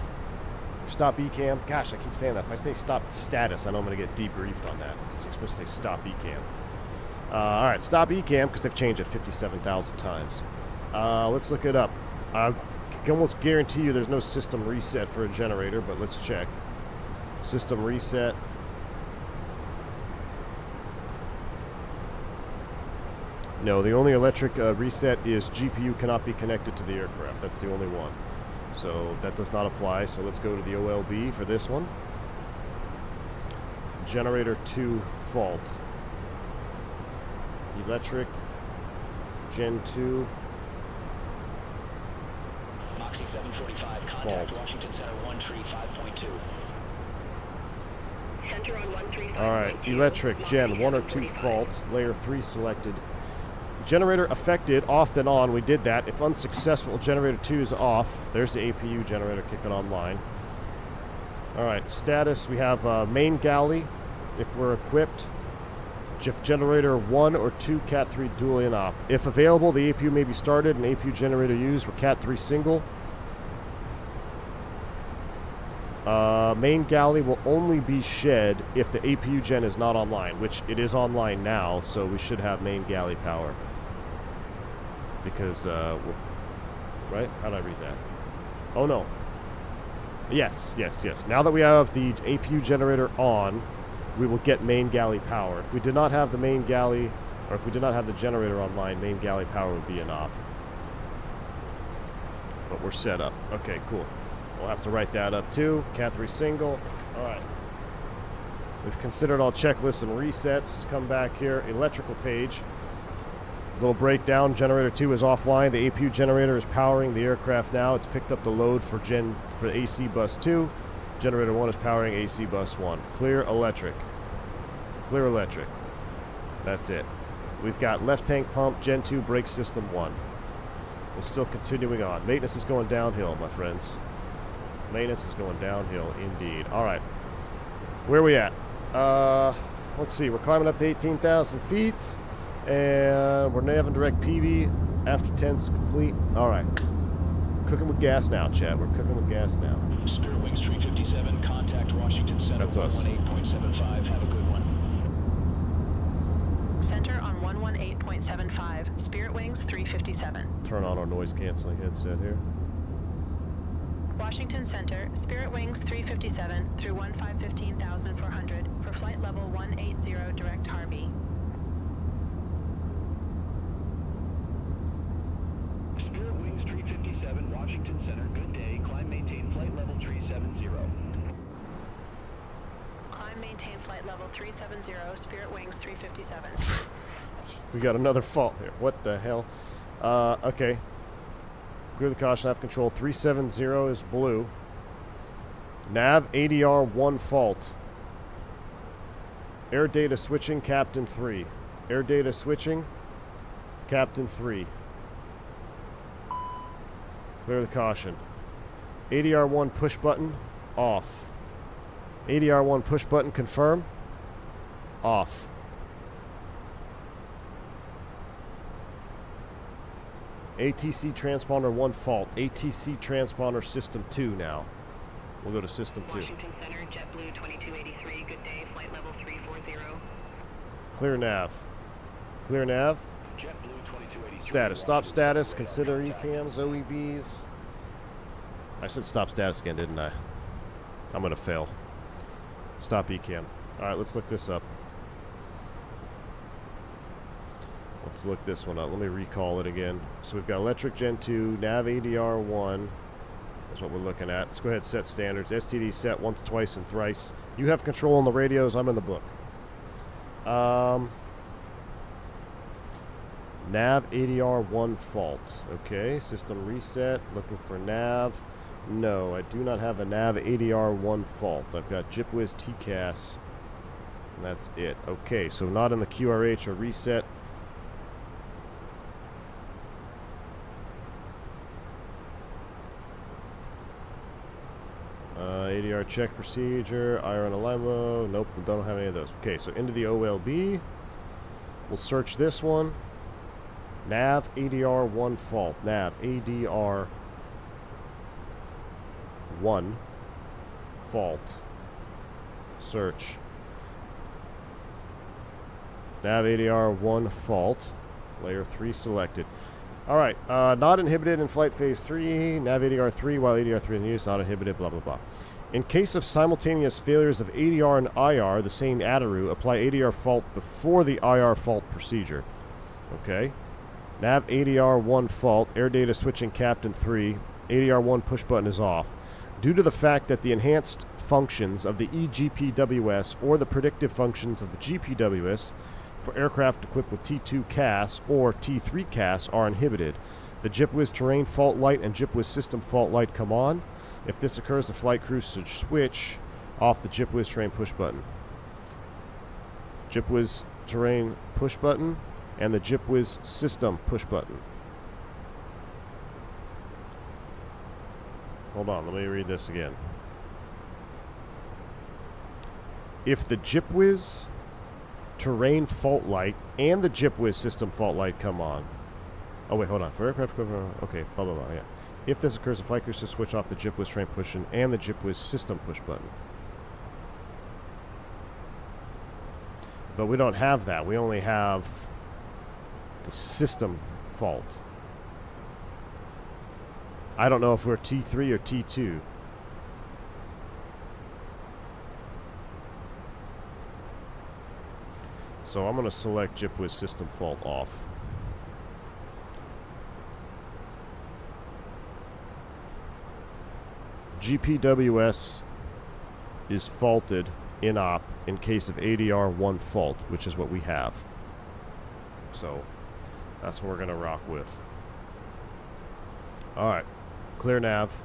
Stop ECAM. Gosh, I keep saying that. If I say stop status, I know I'm going to get debriefed on that. You're supposed to say stop ECAM. Alright, stop ECAM because they've changed it 57,000 times. Let's look it up. I can almost guarantee you there's no system reset for a generator, but let's check. System reset. No, the only electric reset is GPU cannot be connected to the aircraft. That's the only one. So that does not apply. So let's go to the OLB for this one. Generator 2 fault. Electric Gen 2 Moxie 745, contact fault. Washington Center 135.2. Center on 135. Alright, electric Gen 1 or 2 fault. Layer 3 selected. Generator affected, off then on. We did that. If unsuccessful, generator 2 is off. There's the APU generator kicking online. Alright, status. We have main galley if we're equipped. Generator 1 or 2 Cat 3 dual in-op. If available, the APU may be started and APU generator used. We're Cat 3 single. Main galley will only be shed if the APU gen is not online, which it is online now, so we should have main galley power. Because, right? How did I read that? Oh, no. Yes, yes, yes. Now that we have the APU generator on, we will get main galley power. If we did not have the main galley, or if we did not have the generator online, main galley power would be an op. But we're set up. Okay, cool. We'll have to write that up too. Cat 3 single. Alright. We've considered all checklists and resets. Come back here. Electrical page. Little breakdown. Generator 2 is offline. The APU generator is powering the aircraft now. It's picked up the load for AC bus 2. Generator 1 is powering AC bus 1. Clear electric. Clear electric. That's it. We've got left tank pump, Gen 2 brake system 1. We're still continuing on. Maintenance is going downhill, my friends. Maintenance is going downhill indeed. Alright. Where are we at? Let's see. We're climbing up to 18,000 feet. And we're having direct PV after 10's complete. Alright. Cooking with gas now, Chad. We're cooking with gas now. Spirit Wings 357, contact Washington Center. That's us. 118.75. Have a good one. Center on 118.75, Spirit Wings 357. Turn on our noise canceling headset here. Washington Center, Spirit Wings 357 through 15,400 for flight level 180 direct Harvey. Spirit Wings 357, Washington Center, good day. level 370, Spirit Wings 357. We got another fault here. What the hell? Okay. Clear the caution, have control. 370 is blue. Nav ADR 1 fault. Air data switching, Captain 3. Air data switching, Captain 3. Clear the caution. ADR 1 push button, off. ADR 1 push button, confirm, off. ATC transponder 1 fault. ATC transponder system 2 now. We'll go to system 2. Washington Center, JetBlue 2283, good day, flight level 340. Clear nav. Clear nav. JetBlue 2283. Status. Stop status. Consider ECAMs, OEBs. I said stop status again, didn't I? I'm going to fail. Stop ECAM. Alright, let's look this up. Let's look this one up. Let me recall it again. So we've got Electric Gen 2, Nav ADR 1. That's what we're looking at. Let's go ahead and set standards. STD set once, twice, and thrice. You have control on the radios. I'm in the book. Nav ADR 1 fault. Okay, system reset. Looking for nav. No, I do not have a Nav ADR 1 fault. I've got JipWiz TCAS. And that's it. Okay, so not in the QRH or reset. ADR check procedure, IR alignment. Nope, we don't have any of those. Okay, so into the OLB. We'll search this one. Nav ADR 1 fault. Nav ADR 1 fault. Search. Nav ADR 1 fault. Layer 3 selected. Alright, not inhibited in flight phase 3. Nav ADR 3 while ADR 3 in use, not inhibited, blah, blah, blah. In case of simultaneous failures of ADR and IR, the same ADRU, apply ADR fault before the IR fault procedure. Okay. Nav ADR 1 fault, air data switching Captain 3, ADR 1 push button is off. Due to the fact that the enhanced functions of the eGPWS or the predictive functions of the GPWS for aircraft equipped with T2 CAS or T3 CAS are inhibited, the JipWiz terrain fault light and JipWiz system fault light come on. If this occurs, the flight crew should switch off the JipWiz terrain push button. JipWiz terrain push button and the JipWiz system push button. Hold on, let me read this again. If the JipWiz terrain fault light and the JipWiz system fault light come on. Oh wait, hold on. For aircraft equipment, okay, blah blah blah, yeah. If this occurs, the flight crew should switch off the JipWiz terrain push button and the JipWiz system push button. But we don't have that. We only have the system fault. I don't know if we're T3 or T2. So I'm going to select JipWiz system fault off. GPWS is faulted in op in case of ADR 1 fault, which is what we have. So that's what we're going to rock with. Alright. Clear nav,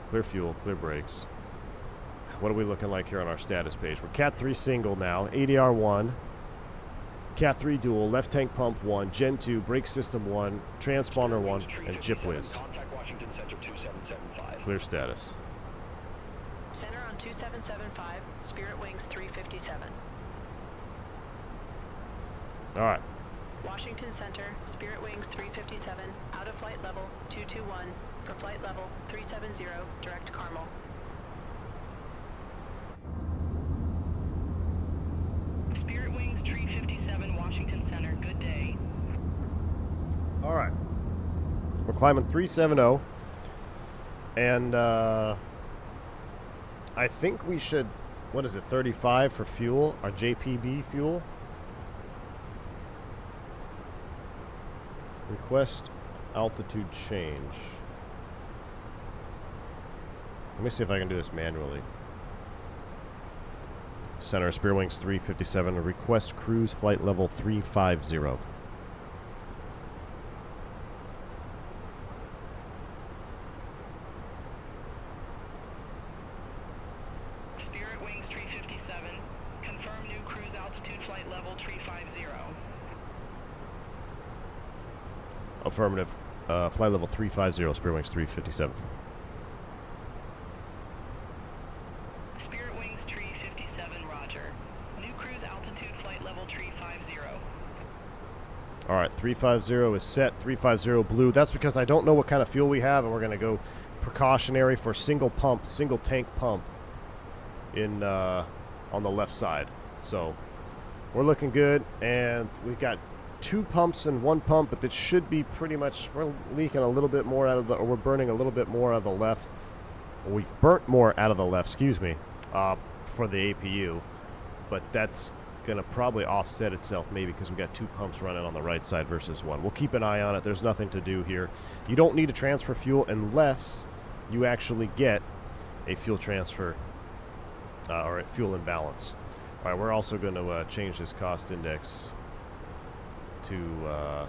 clear fuel, clear brakes. What are we looking like here on our status page? We're Cat 3 single now, ADR 1, Cat 3 dual, left tank pump 1, Gen 2, brake system 1, transponder 1, and JipWiz. Contact Washington Center 2775. Clear status. Center on 2775, Spirit Wings 357. Alright. Washington Center, Spirit Wings 357, out of flight level 221, for flight level 370, direct Carmel. Spirit Wings 357, Washington Center, good day. Alright. We're climbing 370. And, I think we should, what is it, 35 for fuel? Our JPB fuel? Request altitude change. Let me see if I can do this manually. Center, Spirit Wings 357. Request cruise flight level 350. Spirit Wings 357. Confirm new cruise altitude flight level 350. Affirmative. Flight level 350, Spirit Wings 357. Spirit Wings 357, roger. New cruise altitude flight level 350. All right, 350 is set. 350 blue. That's because I don't know what kind of fuel we have, and we're going to go precautionary for single tank pump in on the left side. So we're looking good, and we've got 2 pumps and 1 pump, but that should be pretty much, we're leaking a little bit more out of the, or we're burning a little bit more out of the left. We've burnt more out of the left, excuse me, for the APU, but that's going to probably offset itself maybe because we got 2 pumps running on the right side versus 1. We'll keep an eye on it. There's nothing to do here. You don't need to transfer fuel unless you actually get a fuel transfer or a fuel imbalance. All right, we're also going to change this cost index to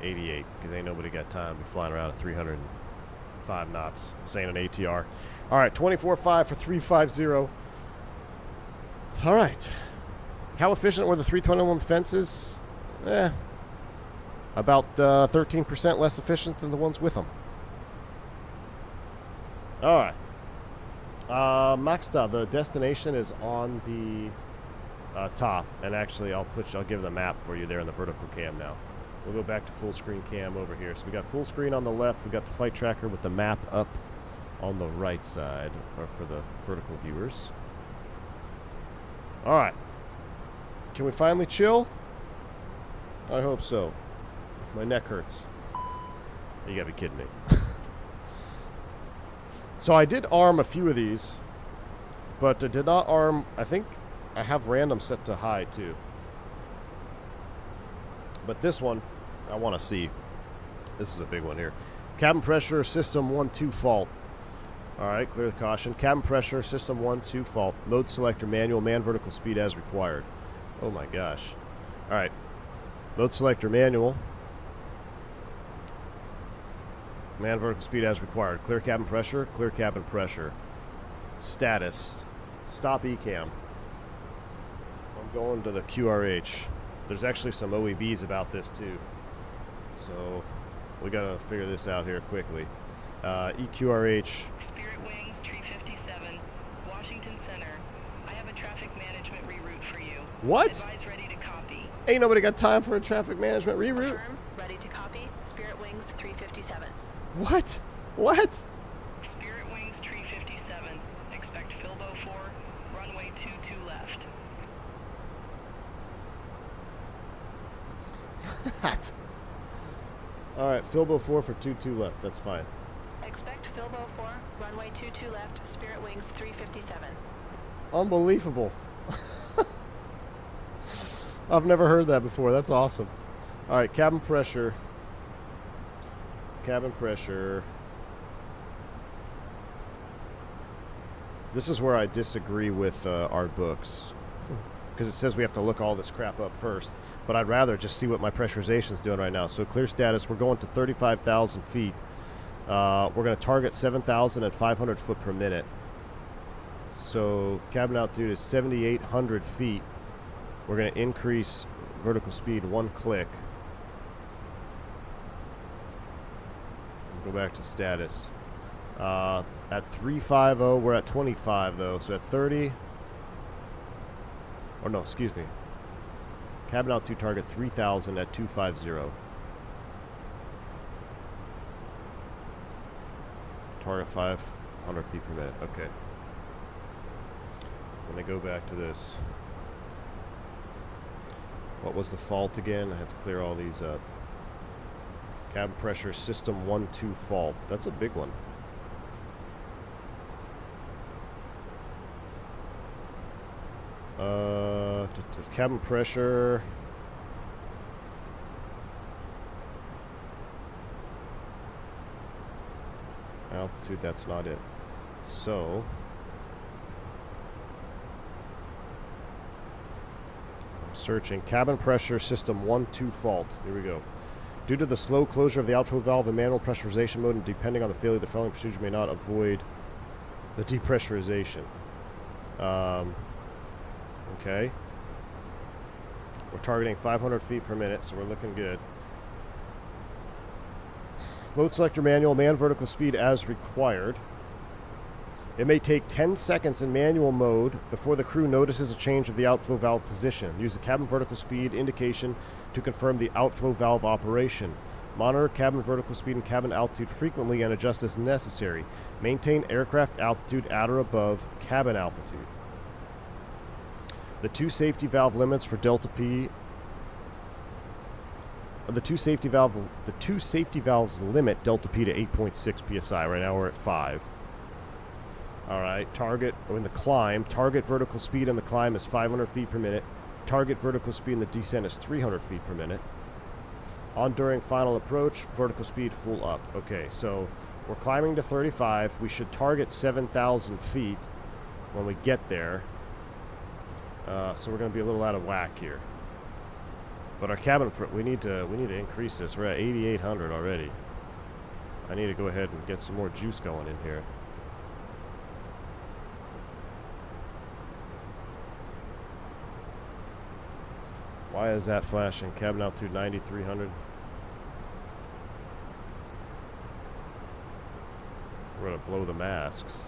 88 because ain't nobody got time to be flying around at 305 knots saying an ATR. All right, 24.5 for 350. All right, how efficient were the 321 fences? About 13% less efficient than the ones with them. All right, Maxta, the destination is on the top, and actually I'll give the map for you there in the vertical cam now. We'll go back to full screen cam over here. So we got full screen on the left, we got the flight tracker with the map up on the right side, or for the vertical viewers. All right, can we finally chill? I hope so. My neck hurts. You gotta be kidding me. So I did arm a few of these, but I did not arm, I think I have random set to high too. But this one, I want to see. This is a big one here. Cabin pressure, system 1-2 fault. Alright, clear the caution. Cabin pressure, system 1-2 fault. Mode selector, manual, man vertical speed as required. Oh my gosh. Alright. Mode selector, manual. Man vertical speed as required. Clear cabin pressure, clear cabin pressure. Status. Stop ECAM. Going to the QRH. There's actually some OEBs about this too, so we gotta figure this out here quickly. EQRH. Spirit Wings 357, Washington Center. I have a traffic management reroute for you. What? Advise ready to copy. Ain't nobody got time for a traffic management reroute. Affirm, ready to copy. Spirit Wings 357. What? What? Spirit Wings 357, expect Filbo 4, runway 22 left. What? Alright, Filbo 4 for 22 left. That's fine. Expect Filbo 4, runway 22 left, Spirit Wings 357. Unbelievable. I've never heard that before. That's awesome. Alright, cabin pressure. Cabin pressure. This is where I disagree with our books. Because it says we have to look all this crap up first. But I'd rather just see what my pressurization is doing right now. So clear status, we're going to 35,000 feet. We're going to target 7,500 foot per minute. So cabin altitude is 7,800 feet. We're going to increase vertical speed 1 click. Go back to status. At 350, we're at 25 though. So at 30... Or no, excuse me. Cabin altitude target 3,000 at 250. Target 500 feet per minute. Okay. Let me go back to this. What was the fault again? I had to clear all these up. Cabin pressure system 1-2 fault. That's a big one. Cabin pressure. Altitude, that's not it. So Searching. Cabin pressure system 1-2 fault. Here we go. Due to the slow closure of the outflow valve in manual pressurization mode and depending on the failure, the following procedure may not avoid the depressurization. Okay. We're targeting 500 feet per minute, so we're looking good. Mode selector manual, man vertical speed as required. It may take 10 seconds in manual mode before the crew notices a change of the outflow valve position. Use the cabin vertical speed indication to confirm the outflow valve operation. Monitor cabin vertical speed and cabin altitude frequently and adjust as necessary. Maintain aircraft altitude at or above cabin altitude. The two safety valve limits for Delta P. The two safety valves limit Delta P to 8.6 psi. Right now we're at 5. All right, target in the climb. Target vertical speed in the climb is 500 feet per minute. Target vertical speed in the descent is 300 feet per minute. On during final approach, vertical speed full up. Okay, so we're climbing to 35. We should target 7,000 feet when we get there. So we're going to be a little out of whack here. But our cabin, we need to increase this. We're at 8,800 already. I need to go ahead and get some more juice going in here. Why is that flashing? Cabin altitude 9,300. We're gonna blow the masks.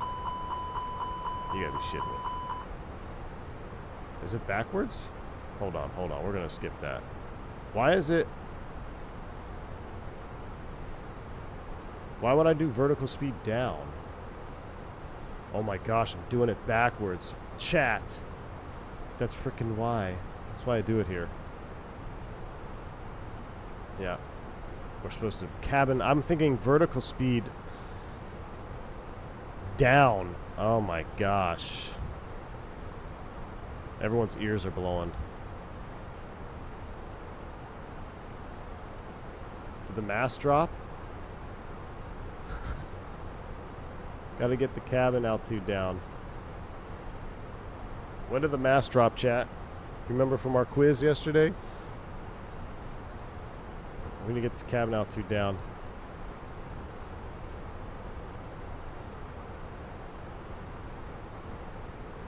You gotta be shitting me. Is it backwards? Hold on. We're gonna skip that. Why is it? Why would I do vertical speed down? Oh my gosh, I'm doing it backwards. Chat. That's freaking why. That's why I do it here. Yeah. We're supposed to cabin. I'm thinking vertical speed down. Oh my gosh. Everyone's ears are blowing. Did the mast drop? Gotta get the cabin altitude down. When did the mast drop, chat? Remember from our quiz yesterday? We need to get this cabin altitude down.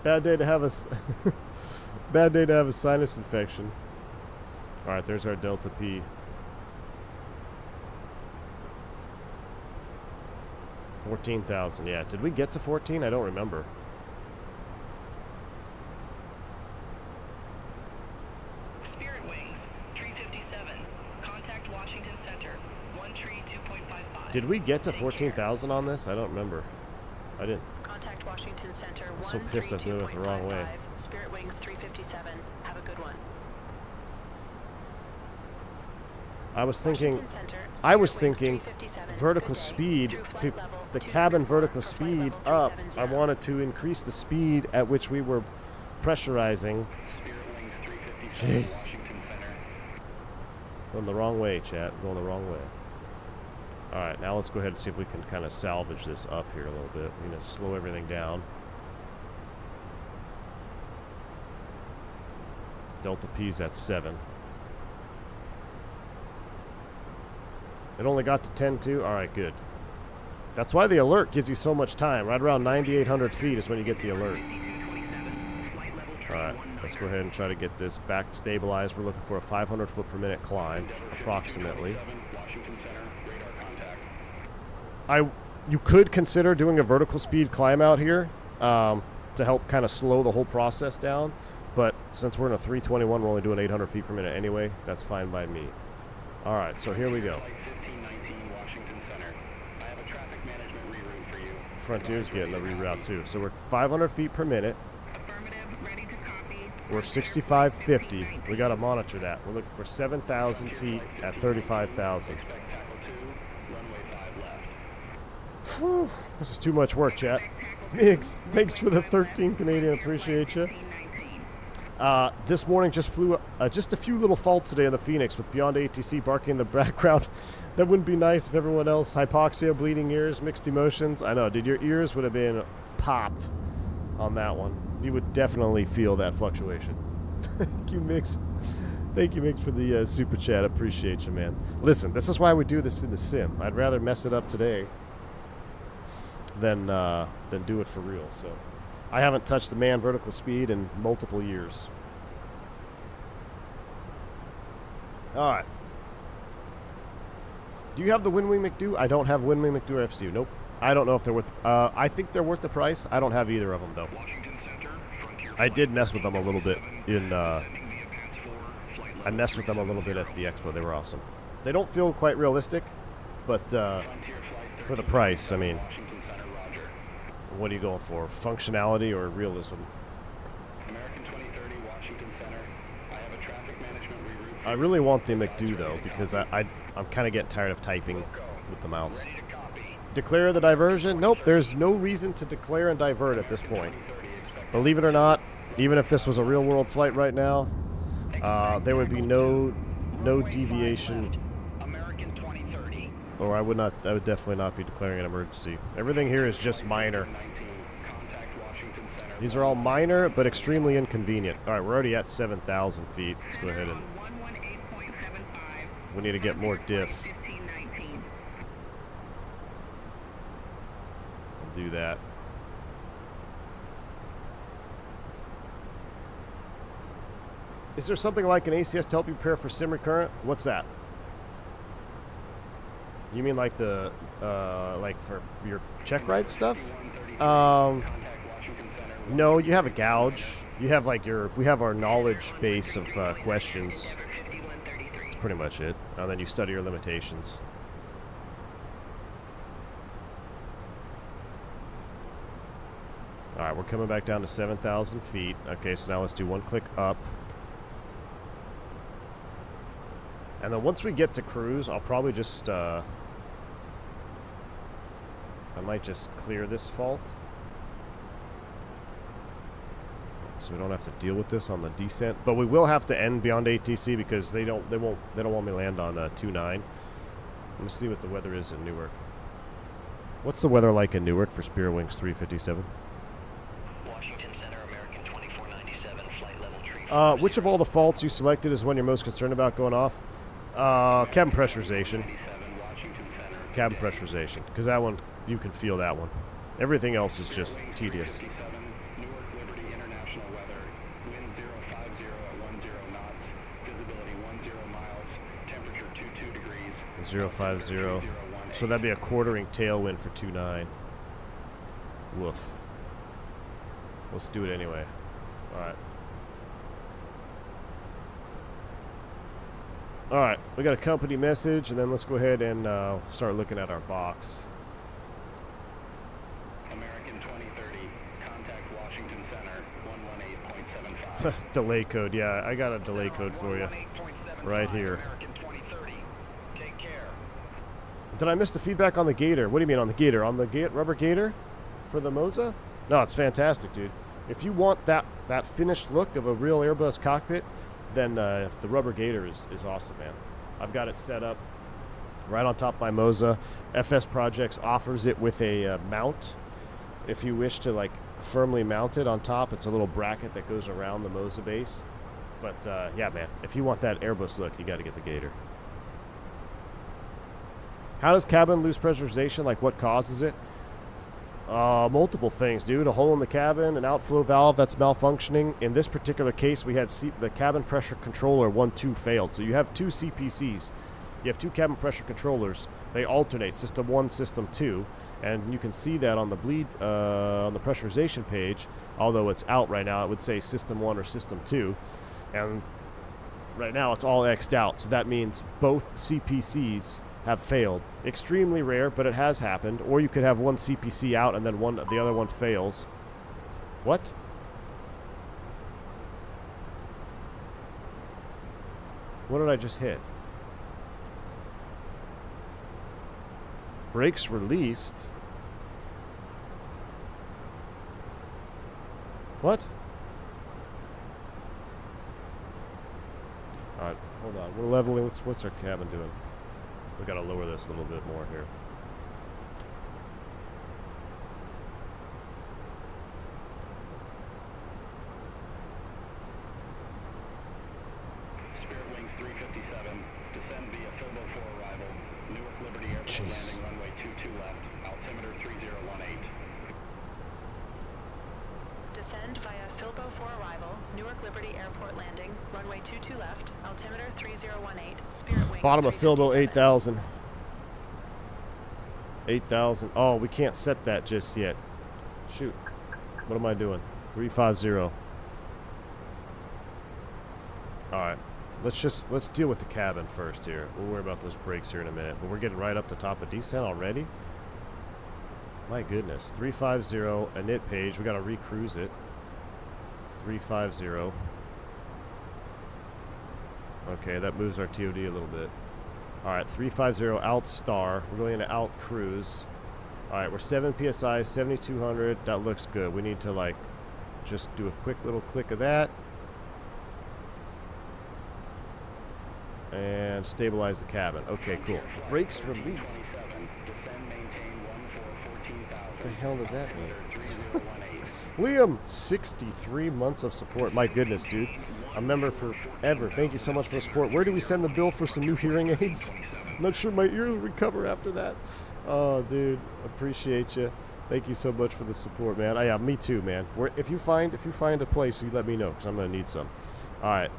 Bad day to have a bad day to have a sinus infection. All right, there's our Delta P. 14,000. Yeah, did we get to 14? I don't remember. Spirit Wings, 357. Contact Washington Center, 132.55. Did we get to 14,000 on this? I don't remember. I didn't. Contact Washington Center, I'm so pissed I blew it the wrong way. 132.55. Spirit Wings 357. Have a good one. I was thinking Washington Center, I was Spirit Wings thinking 357. vertical Good day. speed Through flight to level the 2 cabin report vertical for flight speed level up. 370. I wanted to increase the speed at which we were pressurizing. Jeez. Going the wrong way, chat. Going the wrong way. Alright, now let's go ahead and see if we can kind of salvage this up here a little bit. We're going to slow everything down. Delta P's at 7. It only got to 10-2? Alright, good. That's why the alert gives you so much time. Right around 9,800 feet is when you get the alert. Alright, let's go ahead and try to get this back stabilized. We're looking for a 500 foot per minute climb, approximately. You could consider doing a vertical speed climb out here to help kind of slow the whole process down. But since we're in a 321, we're only doing 800 feet per minute anyway. That's fine by me. Alright, so here we go. Frontier's getting a reroute too. So we're 500 feet per minute. Affirmative, ready to copy. We're 6550. We got to monitor that. We're looking for 7,000 feet at 35,000. Whew, this is too much work, chat. Thanks for the 13 Canadian. Appreciate you. This morning just flew just a few little faults today on the Fenix with Beyond ATC barking in the background. That wouldn't be nice if everyone else. Hypoxia, bleeding ears, mixed emotions. I know, dude, your ears would have been popped on that one. You would definitely feel that fluctuation. Thank you, Mix. Thank you, Mick, for the super chat. Appreciate you, man. Listen, this is why we do this in the sim. I'd rather mess it up today than do it for real. So, I haven't touched the man vertical speed in multiple years. All right. Do you have the Win Wing McDo? I don't have Win Wing McDo or FCU. Nope. I don't know if they're worth. I think they're worth the price. I don't have either of them though. I did mess with them a little bit in. I messed with them a little bit at the expo. They were awesome. They don't feel quite realistic, but for the price, I mean, what are you going for? Functionality or realism? I really want the McDo though, because I'm kind of getting tired of typing with the mouse. Declare the diversion? Nope, there's no reason to declare and divert at this point. Believe it or not, even if this was a real-world flight right now, there would be no deviation, or I would definitely not be declaring an emergency. Everything here is just minor. These are all minor, but extremely inconvenient. All right, we're already at 7,000 feet. Let's go ahead and we need to get more diff. I'll do that. Is there something like an ACS to help you prepare for sim recurrent? What's that? You mean like the like for your check ride stuff? No, you have a gouge. You have like we have our knowledge base of questions. That's pretty much it. And then you study your limitations. All right, we're coming back down to 7,000 feet. Okay, so now let's do one click up. And then once we get to cruise, I'll probably just, I might just clear this fault. So we don't have to deal with this on the descent. But we will have to end beyond ATC because they don't want me to land on 2-9. Let me see what the weather is in Newark. What's the weather like in Newark for Spirit Wings 357? Washington Center, American 2497, flight level tree. Which of all the faults you selected is one you're most concerned about going off? Cabin pressurization. Cabin pressurization. Because that one, you can feel that one. Everything else is just tedious. 050. So that'd be a quartering tailwind for 2-9. Woof. Let's do it anyway. Alright. Alright, we got a company message, and then let's go ahead and start looking at our box. American 2030, contact Washington Center, 118.75. Delay code, yeah, I got a delay code for you. Right here. Did I miss the feedback on the Gator? What do you mean on the Gator? On the rubber Gator for the Moza? No, it's fantastic, dude. If you want that finished look of a real Airbus cockpit, then the rubber Gator is awesome, man. I've got it set up right on top of my Moza. FSprojects offers it with a mount. If you wish to like firmly mount it on top, it's a little bracket that goes around the Moza base. But yeah, man, if you want that Airbus look, you got to get the Gator. How does cabin lose pressurization? Like, what causes it? Multiple things, dude. A hole in the cabin, an outflow valve that's malfunctioning. In this particular case, we had the cabin pressure controller 1-2 failed. So you have two CPCs. You have two cabin pressure controllers. They alternate, system 1, system 2. And you can see that on the bleed, on the pressurization page. Although it's out right now, it would say system 1 or system 2. And right now, it's all X'd out. So that means both CPCs have failed. Extremely rare, but it has happened. Or you could have one CPC out and then the other one fails. What? What did I just hit? Brakes released. What? Alright, hold on. We're leveling. What's our cabin doing? We gotta lower this a little bit more here. jeez. Landing runway 22 left, altimeter 3018. Descend via Filbo for arrival, Newark Liberty Airport landing, runway 22 left, altimeter 3018, Spirit Wings. Bottom of Filbo 357. 8,000. 8,000. Oh, we can't set that just yet. Shoot. What am I doing? 350. Alright. Let's deal with the cabin first here. We'll worry about those brakes here in a minute. But we're getting right up the top of descent already? My goodness. 350, a nit page. We gotta recruise it. 350. Okay, that moves our TOD a little bit. Alright, 350 out star. We're going into out cruise. Alright, we're 7 PSI, 7,200. That looks good. We need to, like, just do a quick little click of that. And stabilize the cabin. Okay, cool. Brakes released. What the hell does that mean? Liam, 63 months of support. My goodness, dude. A member forever. Thank you so much for the support. Where do we send the bill for some new hearing aids? I'm not sure my ears will recover after that. Oh, dude. Appreciate you. Thank you so much for the support, man. Yeah, me too, man. If you find a place, you let me know, because I'm going to need some. All right.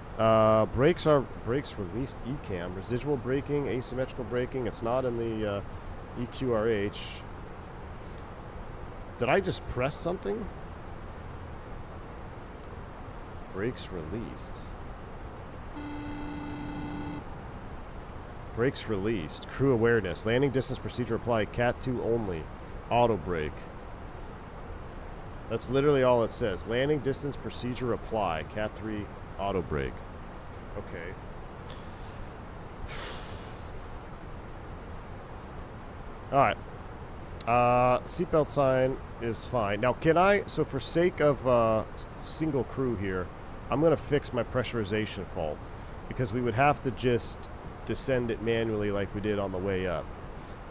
Brakes released ECAM. Residual braking, asymmetrical braking. It's not in the EQRH. Did I just press something? Brakes released. Brakes released. Crew awareness. Landing distance procedure applied. Cat 2 only. Auto brake. That's literally all it says. Landing distance procedure apply. Cat 3 auto brake. Okay. Alright. Seatbelt sign is fine. Now, can I... So, for sake of single crew here, I'm going to fix my pressurization fault. Because we would have to just descend it manually like we did on the way up.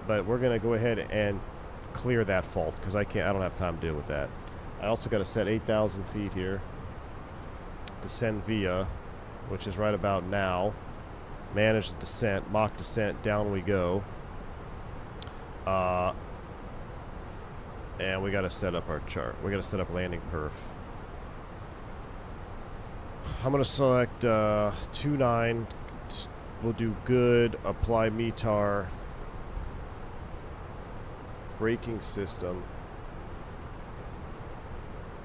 But we're going to go ahead and clear that fault. Because I don't have time to deal with that. I also got to set 8,000 feet here. Descend via, which is right about now. Manage the descent. Mock descent. Down we go. And we got to set up our chart. We got to set up landing perf. I'm going to select 2.9. We'll do good. Apply METAR. Braking system.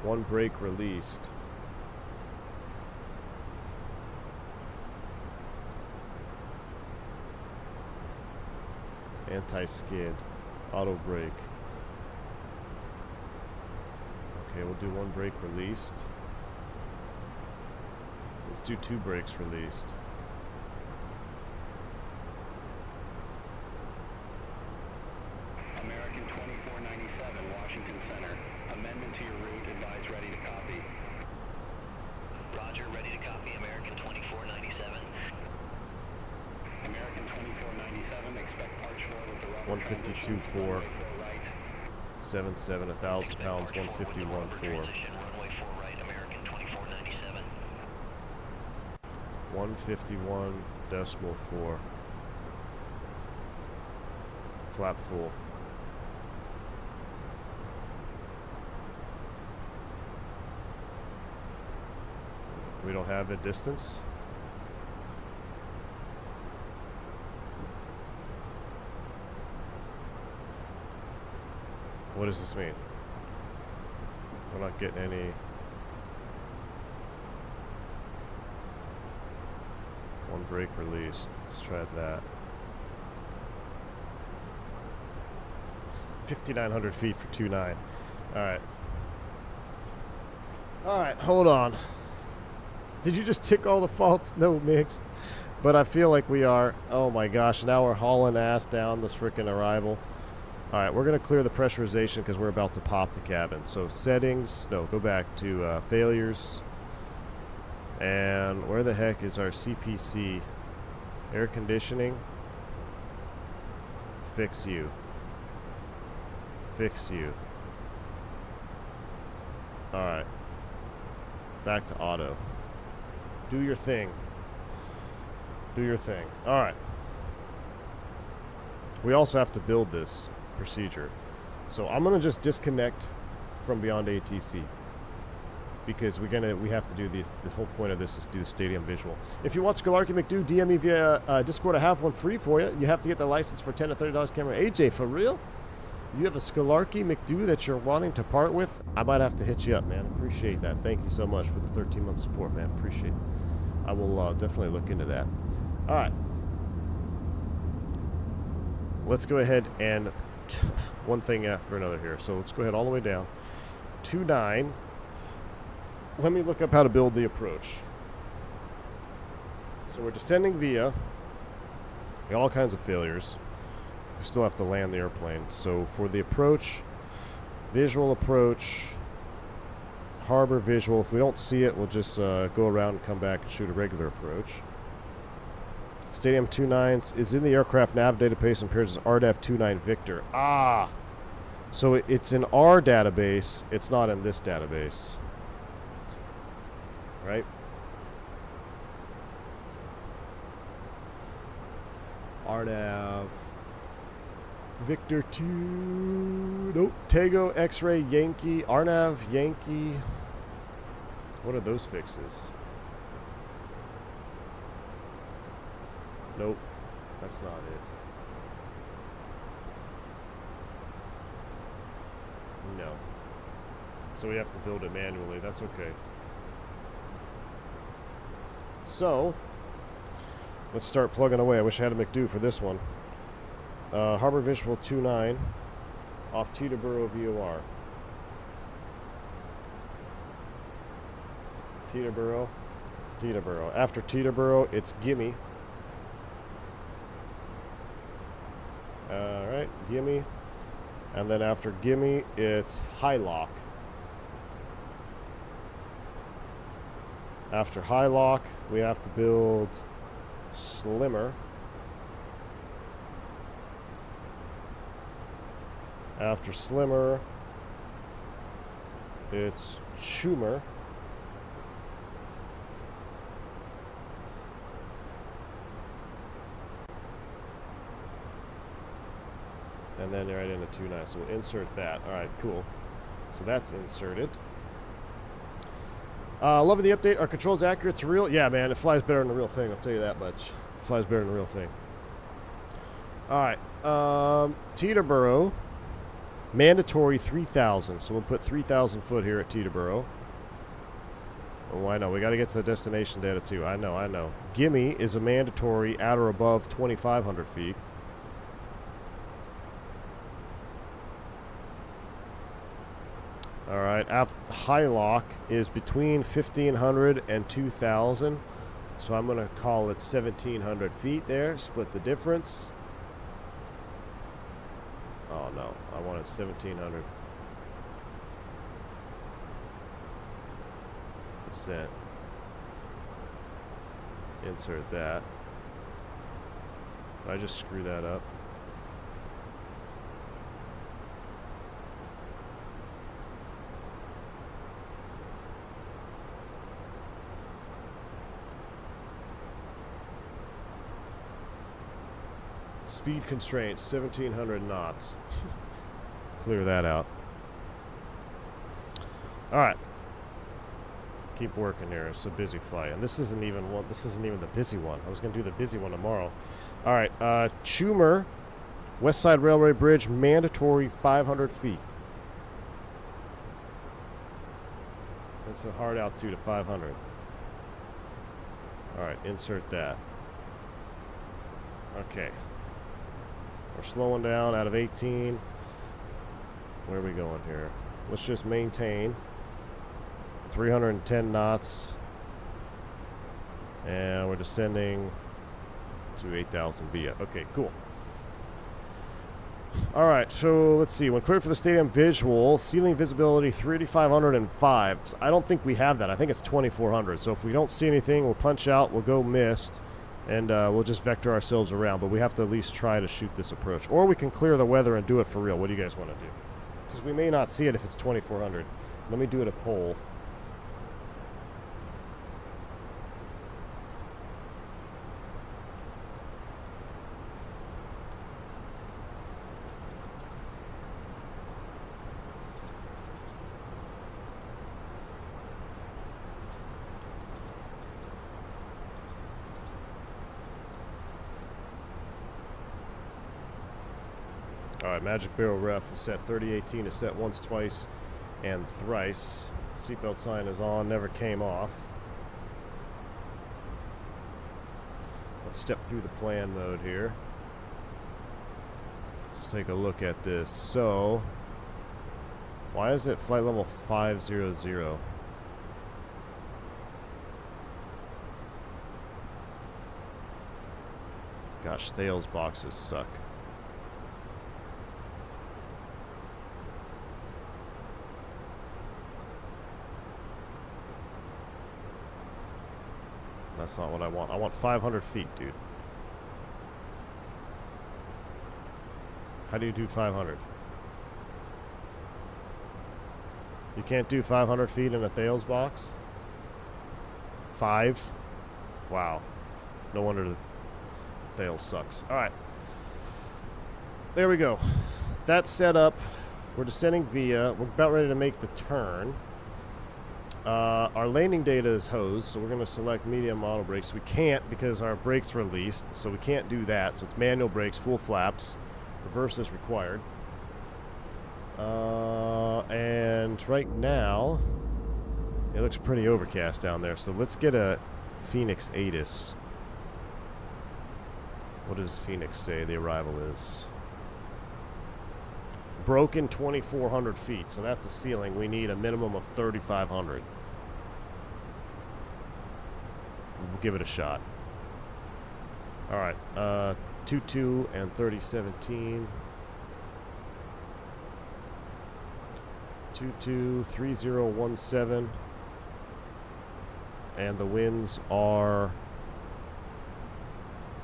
One brake released. Anti-skid. Auto brake. Okay, we'll do one brake released. Let's do 2 brakes released. American 2497, Washington Center. Amendment to your route. Advise ready to copy. Roger, ready to copy. American 2497. American 2497, expect Arch 4 with the rubber. 152.4. 77, 1,000 pounds, 151.4. Runway 4 right, American 2497. 151.4. Flap full. We don't have a distance. What does this mean? We're not getting any. One brake released. Let's try that. 5,900 feet for 2.9. Alright. Alright, hold on. Did you just tick all the faults? No, mixed. But I feel like we are. Oh my gosh, now we're hauling ass down this freaking arrival. Alright, we're going to clear the pressurization because we're about to pop the cabin. So settings, no, go back to failures. And where the heck is our CPC? Air conditioning. Fix you. Fix you. Alright. Back to auto. Do your thing. Do your thing. Alright. we also have to build this procedure. So I'm gonna just disconnect from beyond ATC because we have to do this. The whole point of this is do the stadium visual. If you want Scholarky McDo, DM me via Discord. I have one free for you. You have to get the license for $10 to $30 camera. AJ, for real? You have a Scholarky McDo that you're wanting to part with? I might have to hit you up, man. Appreciate that. Thank you so much for the 13-month support, man. Appreciate it. I will definitely look into that. All right. Let's go ahead and one thing after another here. So let's go ahead all the way down. 2.9. Let me look up how to build the approach. So we're descending via. Got all kinds of failures. We still have to land the airplane. So for the approach, visual approach, harbor visual. If we don't see it, we'll just go around and come back and shoot a regular approach. Stadium 29 is in the aircraft nav database and appears as RDAV 29 Victor. Ah! So it's in our database. It's not in this database. Right? RDAV Victor 2. Nope. Tego X-Ray Yankee. RNAV Yankee. What are those fixes? Nope. That's not it. No. So we have to build it manually. That's okay. So, let's start plugging away. I wish I had a McDo for this one. Harbor Visual 29 off Teterboro VOR. Teterboro. After Teterboro, it's Gimme. Alright, Gimme. And then after Gimme, it's High Lock. After High Lock, we have to build Slimmer. After Slimmer, it's Schumer. And then right into 2.9. So we'll insert that. All right, cool. So that's inserted. Loving the update. Are controls accurate to real? Yeah, man. It flies better than the real thing. I'll tell you that much. It flies better than the real thing. All right. Teterboro. Mandatory 3,000. So we'll put 3,000 foot here at Teterboro. Oh, I know. We got to get to the destination data too. I know. Gimme is a mandatory at or above 2,500 feet. All right. High Lock is between 1,500 and 2,000. So I'm going to call it 1,700 feet there. Split the difference. Oh, no. I wanted 1,700. Descent. Insert that. Did I just screw that up? Speed constraints, 1,700 knots. Clear that out. All right. Keep working here. It's a busy flight, and this isn't even the busy one. I was going to do the busy one tomorrow. All right. Schumer, West Side Railway Bridge, mandatory 500 feet. That's a hard altitude of 500. All right. Insert that. Okay. We're slowing down out of 18. Where are we going here? Let's just maintain 310 knots. And we're descending to 8,000 via. Okay, cool. All right, so let's see. When cleared for the stadium visual, ceiling visibility 3,505. I don't think we have that. I think it's 2,400. So if we don't see anything, we'll punch out. We'll go missed. And we'll just vector ourselves around. But we have to at least try to shoot this approach. Or we can clear the weather and do it for real. What do you guys want to do? Because we may not see it if it's 2,400. Let me do it a poll. Alright, Magic Barrel Ref is set 3018 is set once, twice, and thrice. Seatbelt sign is on, never came off. Let's step through the plan mode here. Let's take a look at this. So, why is it flight level 500? Gosh, Thales boxes suck. That's not what I want. I want 500 feet, dude. How do you do 500? You can't do 500 feet in a Thales box? 5? Wow. No wonder the Thales sucks. Alright. There we go. That's set up. We're descending via. We're about ready to make the turn. Our landing data is hosed, so we're going to select medium auto brakes. We can't because our brakes released, so we can't do that. So it's manual brakes, full flaps. Reverse is required. And right now, it looks pretty overcast down there. So let's get a Fenix ATIS. What does Fenix say the arrival is? Broken 2,400 feet, so that's the ceiling. We need a minimum of 3,500. We'll give it a shot. All right, 22 and 3017. 223017. And the winds are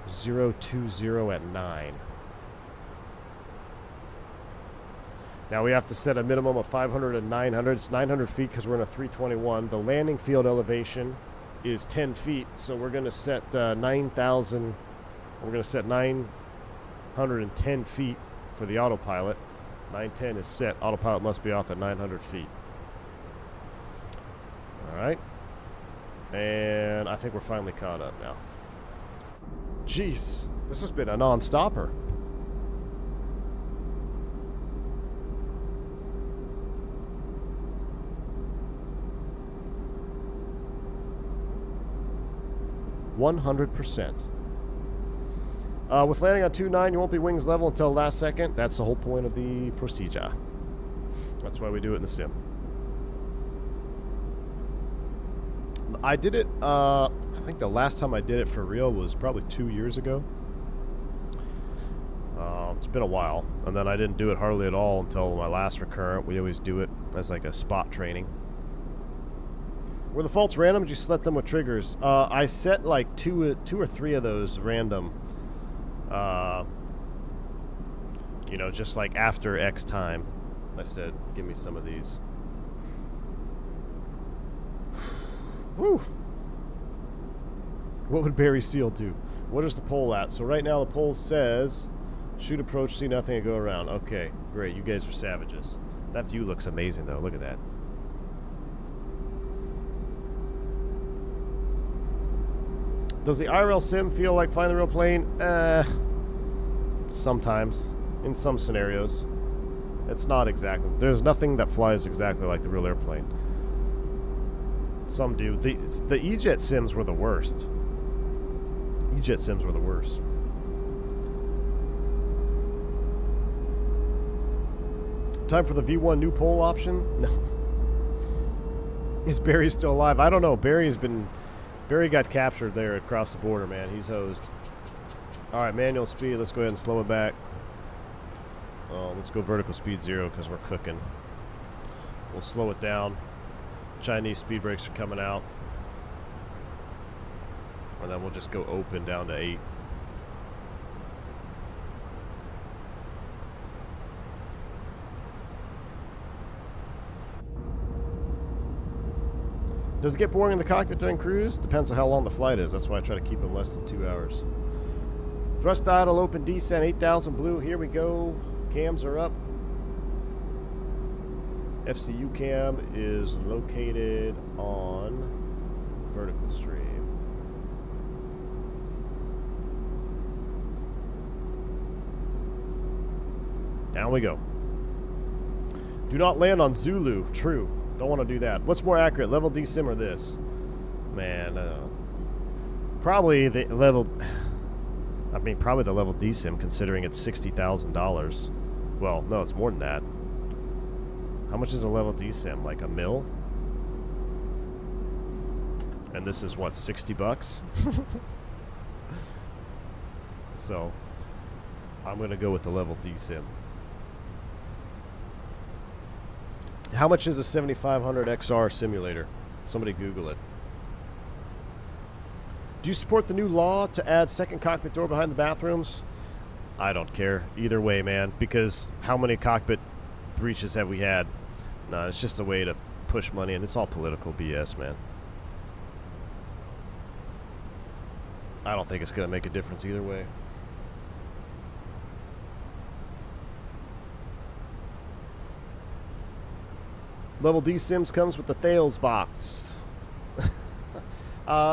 020 at 9. Now we have to set a minimum of 500 and 900. It's 900 feet because we're in a 321. The landing field elevation is 10 feet, so we're going to set 9,000. We're going to set 910 feet for the autopilot. 910 is set. Autopilot must be off at 900 feet. All right. And I think we're finally caught up now. Jeez, this has been a non-stopper. %. With landing on 2.9, you won't be wings level until last second. That's the whole point of the procedure. That's why we do it in the sim. I did it, I think the last time I did it for real was probably 2 years ago. It's been a while. And then I didn't do it hardly at all until my last recurrent. We always do it as like a spot training. Were the faults random? Did you select them with triggers? I set like two or three of those random. You know, just like after X time. I said, give me some of these. Whew. What would Barry Seal do? What is the pole at? So right now the pole says, shoot approach, see nothing, and go around. Okay, great. You guys are savages. That view looks amazing, though. Look at that. Does the IRL sim feel like flying the real plane? Sometimes. In some scenarios. It's not exactly. There's nothing that flies exactly like the real airplane. Some do. The E-Jet sims were the worst. E-Jet sims were the worst. Time for the V1 new pole option? No. Is Barry still alive? I don't know. Barry got captured there across the border, man. He's hosed. Alright, manual speed. Let's go ahead and slow it back. Let's go vertical speed 0 because we're cooking. We'll slow it down. Chinese speed brakes are coming out. And then we'll just go open down to 8. Does it get boring in the cockpit during cruise? Depends on how long the flight is. That's why I try to keep them less than 2 hours. Thrust idle, open descent, 8,000 blue. Here we go. Cams are up. FCU cam is located on vertical stream. Down we go. Do not land on Zulu. True. Don't want to do that. What's more accurate, level D sim or this? Man, probably the level... I mean, probably the level D sim, considering it's $60,000. Well, no, it's more than that. How much is a level D sim? Like $1 mil? And this is what, 60 bucks? So, I'm gonna go with the level D sim. How much is a 7500 XR simulator? Somebody Google it. Do you support the new law to add second cockpit door behind the bathrooms? I don't care. Either way, man. Because how many cockpit breaches have we had? No, it's just a way to push money, and it's all political BS, man. I don't think it's going to make a difference either way. Level D Sims comes with the Thales box.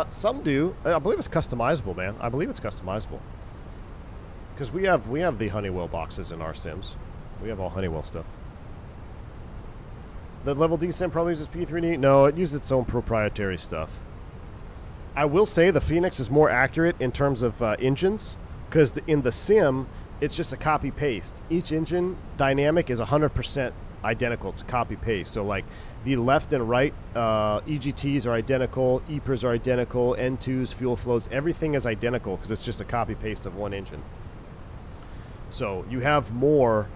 Some do. I believe it's customizable, man. I believe it's customizable. Because we have the Honeywell boxes in our Sims. We have all Honeywell stuff. The Level D Sim probably uses P3D. No, it uses its own proprietary stuff. I will say the Fenix is more accurate in terms of engines. Because in the Sim, it's just a copy-paste. Each engine dynamic is 100% identical to copy-paste. So, like, the left and right EGTs are identical, EPRs are identical, N2s, fuel flows, everything is identical because it's just a copy-paste of one engine. So you have more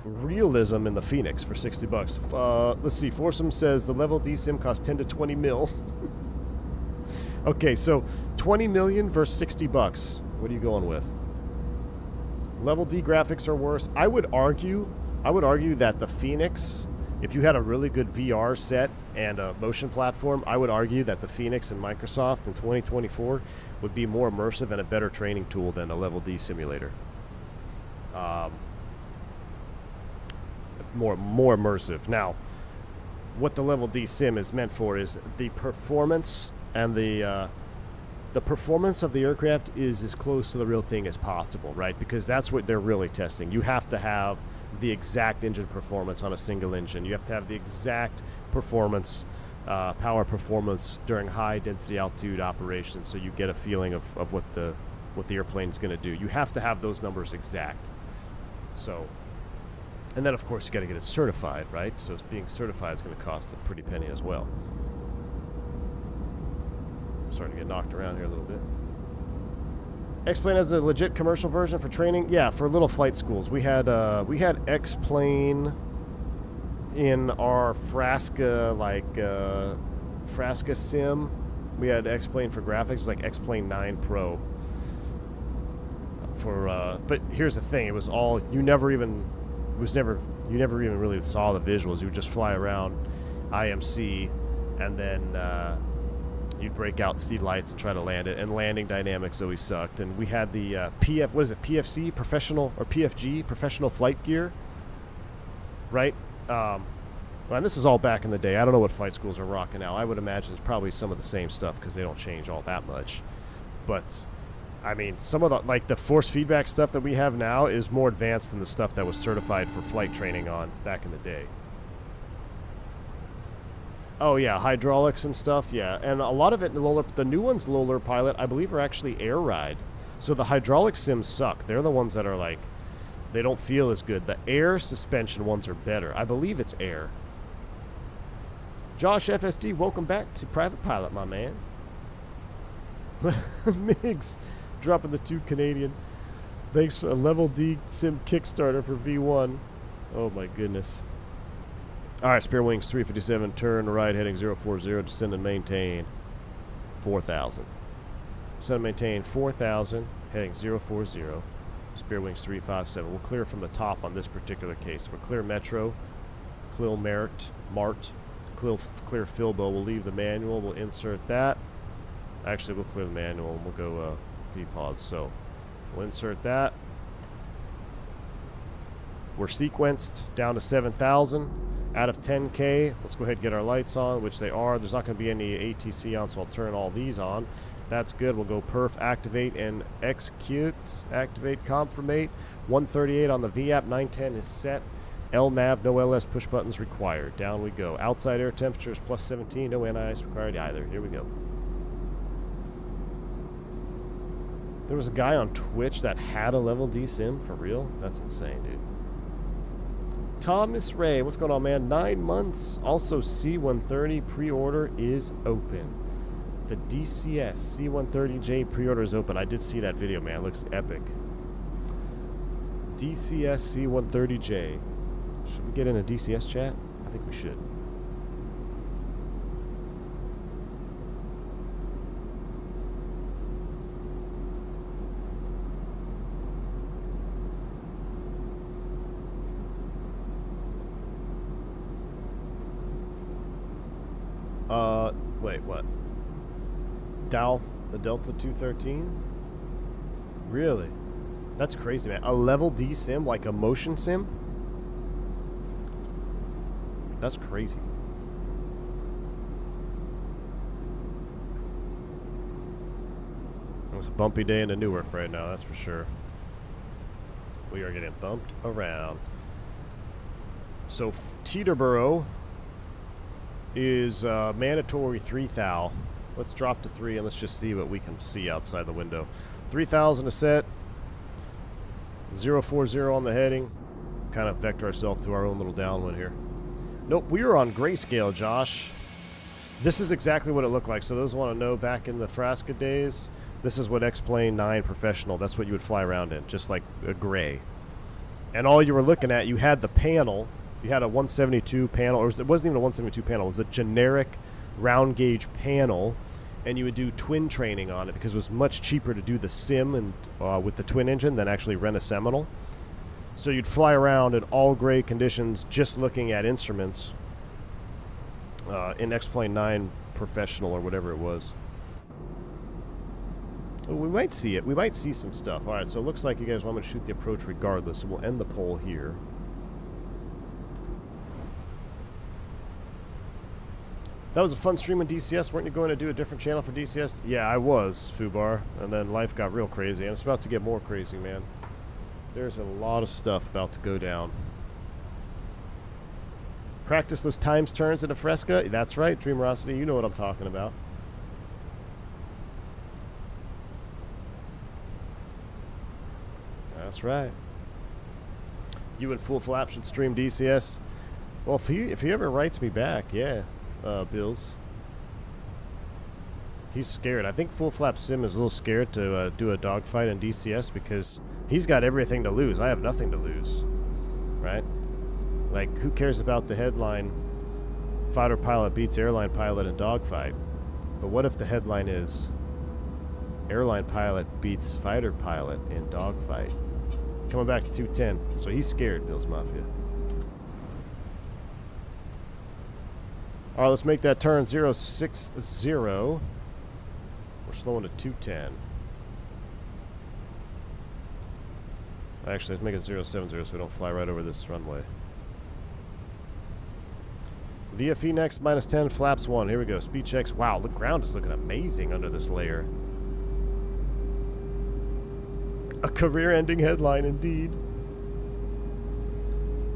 realism in the Fenix for 60 bucks. Let's see, Foursome says the level D sim costs 10 to 20 mil. Okay, so 20 million versus 60 bucks. What are you going with? Level D graphics are worse. I would argue that the Fenix, if you had a really good VR set and a motion platform, I would argue that the Fenix and Microsoft in 2024 would be more immersive and a better training tool than a Level D simulator. More immersive. Now, what the Level D sim is meant for is the performance, and the performance of the aircraft is as close to the real thing as possible, right? Because that's what they're really testing. You have to have the exact engine performance on a single engine. You have to have the exact performance, power performance during high density altitude operations, so you get a feeling of what the airplane's going to do. You have to have those numbers exact. So, and then of course you got to get it certified, right? So being certified is going to cost a pretty penny as well. Starting to get knocked around here a little bit. X-Plane has a legit commercial version for training. Yeah, for little flight schools. We had X-Plane in our Frasca, Frasca sim. We had X-Plane for graphics, it was like X-Plane 9 Pro. But here's the thing: it was all you never even really saw the visuals. You would just fly around IMC, and then you'd break out, see lights, and try to land it. And landing dynamics always sucked. And we had the PFC, professional, or PFG, professional flight gear, right? Well, and this is all back in the day. I don't know what flight schools are rocking now. I would imagine it's probably some of the same stuff because they don't change all that much. But I mean, some of the force feedback stuff that we have now is more advanced than the stuff that was certified for flight training on back in the day. Oh yeah, hydraulics and stuff, yeah. And a lot of it, the new ones, Lolar Pilot, I believe are actually air ride. So the hydraulic sims suck. They're the ones that are like, they don't feel as good. The air suspension ones are better. I believe it's air. Josh FSD, welcome back to Private Pilot, my man. Migs, dropping the 2 Canadian. Thanks for a Level D sim Kickstarter for V1. Oh my goodness. Alright, Spear Wings 357, turn right heading 040, descend and maintain 4,000. Descend and maintain 4,000, heading 040, Spear Wings 357. We'll clear from the top on this particular case. We'll clear Metro, clear Mart, clear Filbo. We'll leave the manual, we'll insert that. Actually, we'll clear the manual and we'll go P-Pods. So, we'll insert that. We're sequenced down to 7,000. Out of 10K, let's go ahead and get our lights on, which they are. There's not going to be any ATC on, so I'll turn all these on. That's good. We'll go perf, activate, and execute. Activate, confirmate. 138 on the VAP. 910 is set. LNAV, no LS push buttons required. Down we go. Outside air temperature is plus 17. No anti-ice required either. Here we go. There was a guy on Twitch that had a level D sim for real? That's insane, dude. Thomas Ray, what's going on, man? 9 months. Also, C-130 pre-order is open. The DCS C-130J pre-order is open. I did see that video, man. It looks epic. DCS C-130J. Should we get in a DCS chat? I think we should. Wait, what? The Delta 213? Really? That's crazy, man. A level D sim, like a motion sim? That's crazy. It's a bumpy day into Newark right now, that's for sure. We are getting bumped around. So, Teterboro is mandatory 3,000. Let's drop to 3 and let's just see what we can see outside the window. 3,000 to set. 040 on the heading. Kind of vector ourselves to our own little downwind here. Nope, we were on grayscale, Josh. This is exactly what it looked like. So those who want to know, back in the Frasca days, this is what X-Plane 9 Professional, that's what you would fly around in, just like a gray. And all you were looking at, you had the panel. You had a 172 panel, or it wasn't even a 172 panel. It was a generic round gauge panel, and you would do twin training on it because it was much cheaper to do the sim and with the twin engine than actually rent a Seminole. So you'd fly around in all gray conditions, just looking at instruments in X-Plane 9 Professional or whatever it was. Well, we might see it. We might see some stuff. All right, so it looks like you guys want me to shoot the approach regardless, so we'll end the poll here. That was a fun stream on DCS. Weren't you going to do a different channel for DCS? Yeah, I was, Fubar. And then life got real crazy. And it's about to get more crazy, man. There's a lot of stuff about to go down. Practice those times turns in a Fresca? That's right, Dreamerosity. You know what I'm talking about. That's right. You and Full Flap should stream DCS. Well, if he ever writes me back, yeah. Bills. He's scared. I think Full Flap Sim is a little scared to do a dogfight in DCS because he's got everything to lose. I have nothing to lose. Right? Like, who cares about the headline fighter pilot beats airline pilot in dogfight? But what if the headline is airline pilot beats fighter pilot in dogfight? Coming back to 210. So he's scared, Bills Mafia. All right, let's make that turn 060. We're slowing to 210. Actually, let's make it 070 so we don't fly right over this runway. VFE next, -10, flaps 1. Here we go. Speed checks. Wow, the ground is looking amazing under this layer. A career-ending headline, indeed.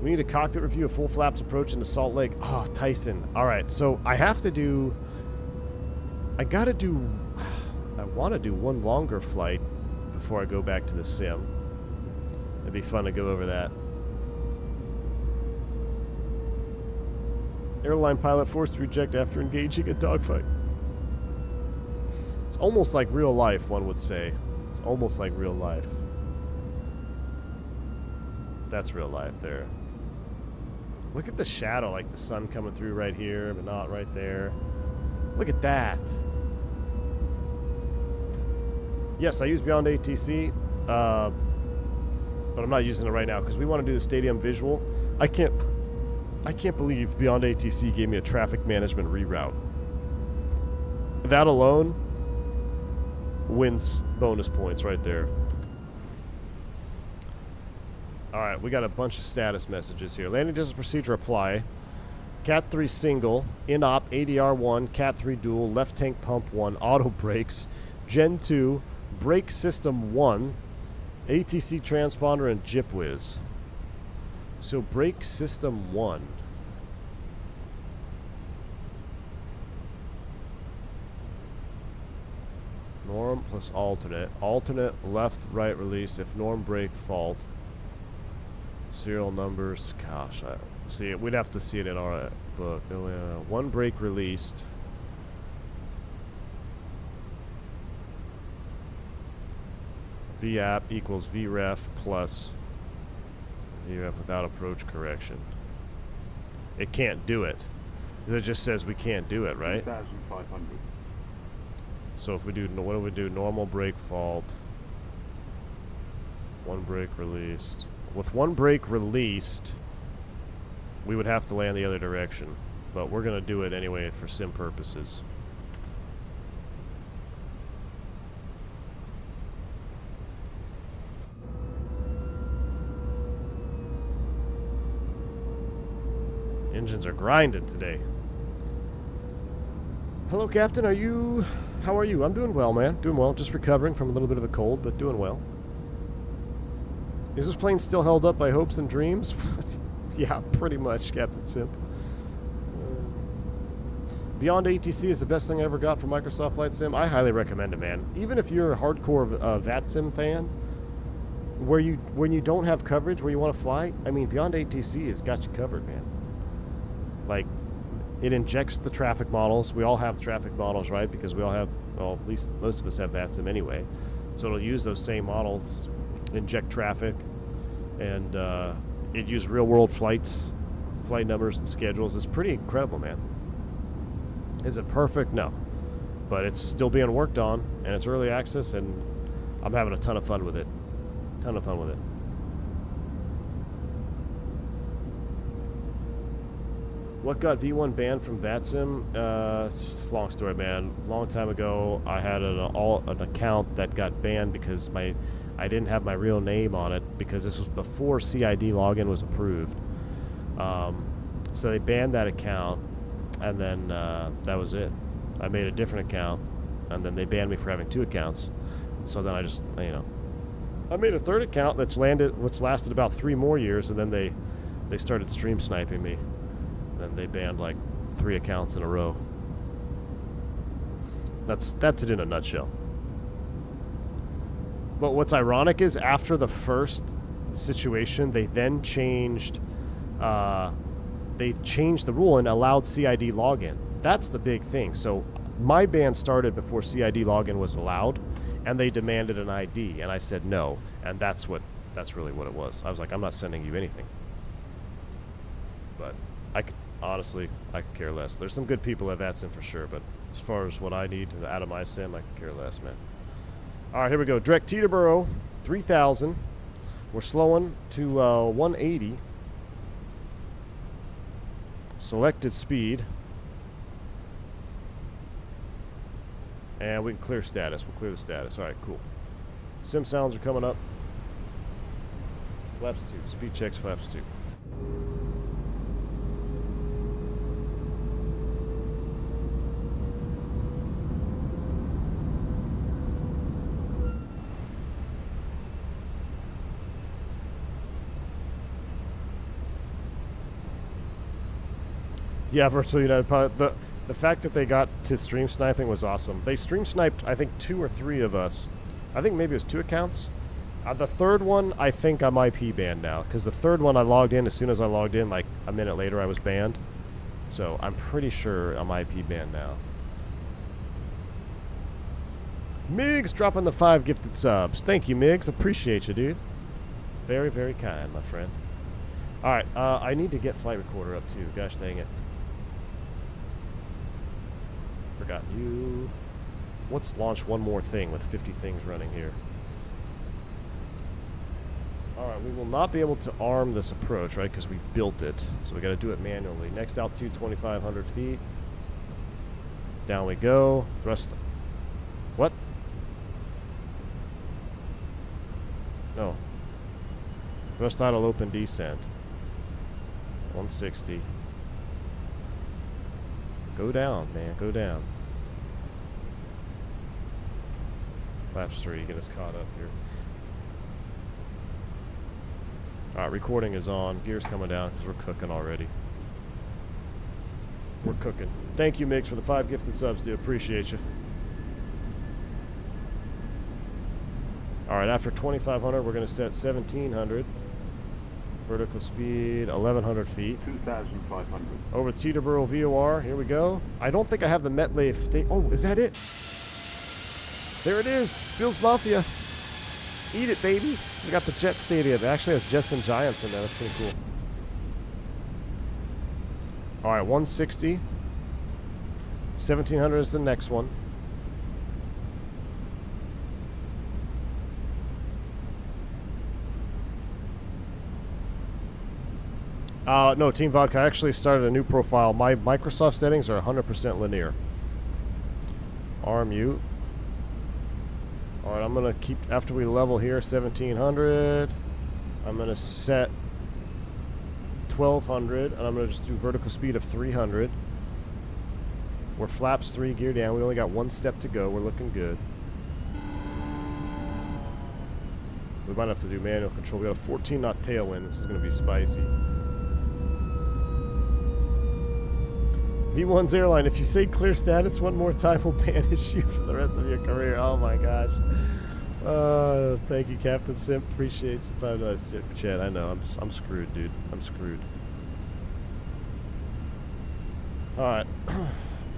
We need a cockpit review of Full Flaps approach into Salt Lake. Oh, Tyson. All right, so I have to do... I want to do one longer flight before I go back to the sim. It'd be fun to go over that. Airline pilot forced to reject after engaging a dogfight. It's almost like real life, one would say. It's almost like real life. That's real life there. Look at the shadow, like the sun coming through right here, but not right there. Look at that. Yes, I use Beyond ATC, but I'm not using it right now because we want to do the stadium visual. I can't believe Beyond ATC gave me a traffic management reroute. That alone wins bonus points right there. Alright, we got a bunch of status messages here. Landing distance procedure apply. Cat 3 single, INOP ADR 1, Cat 3 dual, left tank pump 1, auto brakes, Gen 2, Brake System 1, ATC Transponder, and JipWiz. So Brake System 1. Norm plus alternate. Alternate left, right release if norm brake fault. Serial numbers. Gosh, see, we'd have to see it in our book. No, one brake released. VAP equals VREF plus VREF without approach correction. It can't do it. It just says we can't do it, right? 2,500. So if we do, what do we do? Normal brake fault. One brake released. With one brake released, we would have to land the other direction. But we're going to do it anyway for sim purposes. Engines are grinding today. Hello, Captain. How are you? I'm doing well, man. Doing well. Just recovering from a little bit of a cold, but doing well. Is this plane still held up by hopes and dreams? Yeah, pretty much, Captain Simp. Beyond ATC is the best thing I ever got from Microsoft Flight Sim. I highly recommend it, man. Even if you're a hardcore VATSIM fan, when you don't have coverage, where you want to fly, I mean, Beyond ATC has got you covered, man. Like, it injects the traffic models. We all have traffic models, right? Because we all have, well, at least most of us have VATSIM anyway. So it'll use those same models, inject traffic, and it uses real-world flights, flight numbers and schedules. It's pretty incredible, man. Is it perfect? No. But it's still being worked on, and it's early access, and I'm having a ton of fun with it. Ton of fun with it. What got V1 banned from VATSIM? Long story, man. Long time ago, I had an account that got banned because I didn't have my real name on it, because this was before CID login was approved. So they banned that account, and then that was it. I made a different account, and then they banned me for having two accounts. So then I just, I made a third account that's lasted about 3 more years, and then they started stream sniping me. And they banned like 3 accounts in a row. That's it in a nutshell. But what's ironic is after the first situation, they then changed the rule and allowed CID login. That's the big thing. So my ban started before CID login was allowed, and they demanded an ID, and I said no, and that's really what it was. I was like, I'm not sending you anything. But honestly, I could care less. There's some good people at VATSIM for sure, but as far as what I need out of my sim, I could care less, man. All right, here we go. Direct Teterboro, 3,000. We're slowing to 180. Selected speed. And we can clear status. We'll clear the status. All right, cool. Sim sounds are coming up. Flaps 2. Speed checks, flaps 2. Yeah, Virtual United Pilot. The fact that they got to stream sniping was awesome. They stream sniped, I think, 2 or 3 of us. I think maybe it was 2 accounts. The third one, I think I'm IP banned now, because the third one I logged in. As soon as I logged in, like a minute later, I was banned. So I'm pretty sure I'm IP banned now. Migs dropping the 5 gifted subs. Thank you, Migs. Appreciate you, dude. Very, very kind, my friend. All right, I need to get flight recorder up too. Gosh dang it. Forgot you. Let's launch one more thing with 50 things running here. Alright, we will not be able to arm this approach, right? Because we built it. So we got to do it manually. Next altitude, 2,500 feet. Down we go. Thrust. What? No. Thrust idle open descent. 160. Go down, man. Go down. Flaps 3, get us caught up here. Alright, recording is on. Gear's coming down because we're cooking already. We're cooking. Thank you, Migs, for the 5 gifted subs, dude. Appreciate you. Alright, after 2,500, we're going to set 1,700. Vertical speed, 1,100 feet. 2,500. Over Teterboro VOR. Here we go. I don't think I have the MetLife. Oh, is that it? There it is. Bill's Mafia. Eat it, baby. We got the Jet Stadium. It actually has Jets and Giants in there. That's pretty cool. All right, 160. 1,700 is the next one. No, Team Vodka, I actually started a new profile. My Microsoft settings are 100% linear. RMU. Alright, I'm going to keep, after we level here, 1,700. I'm going to set 1,200, and I'm going to just do vertical speed of 300. We're flaps 3, gear down. We only got 1 step to go. We're looking good. We might have to do manual control. We got a 14 knot tailwind. This is going to be spicy. V1's airline, if you say clear status one more time, we'll banish you for the rest of your career. Oh my gosh. Thank you, Captain Simp. Appreciate you. $5 chat. I know. I'm screwed, dude. I'm screwed. Alright.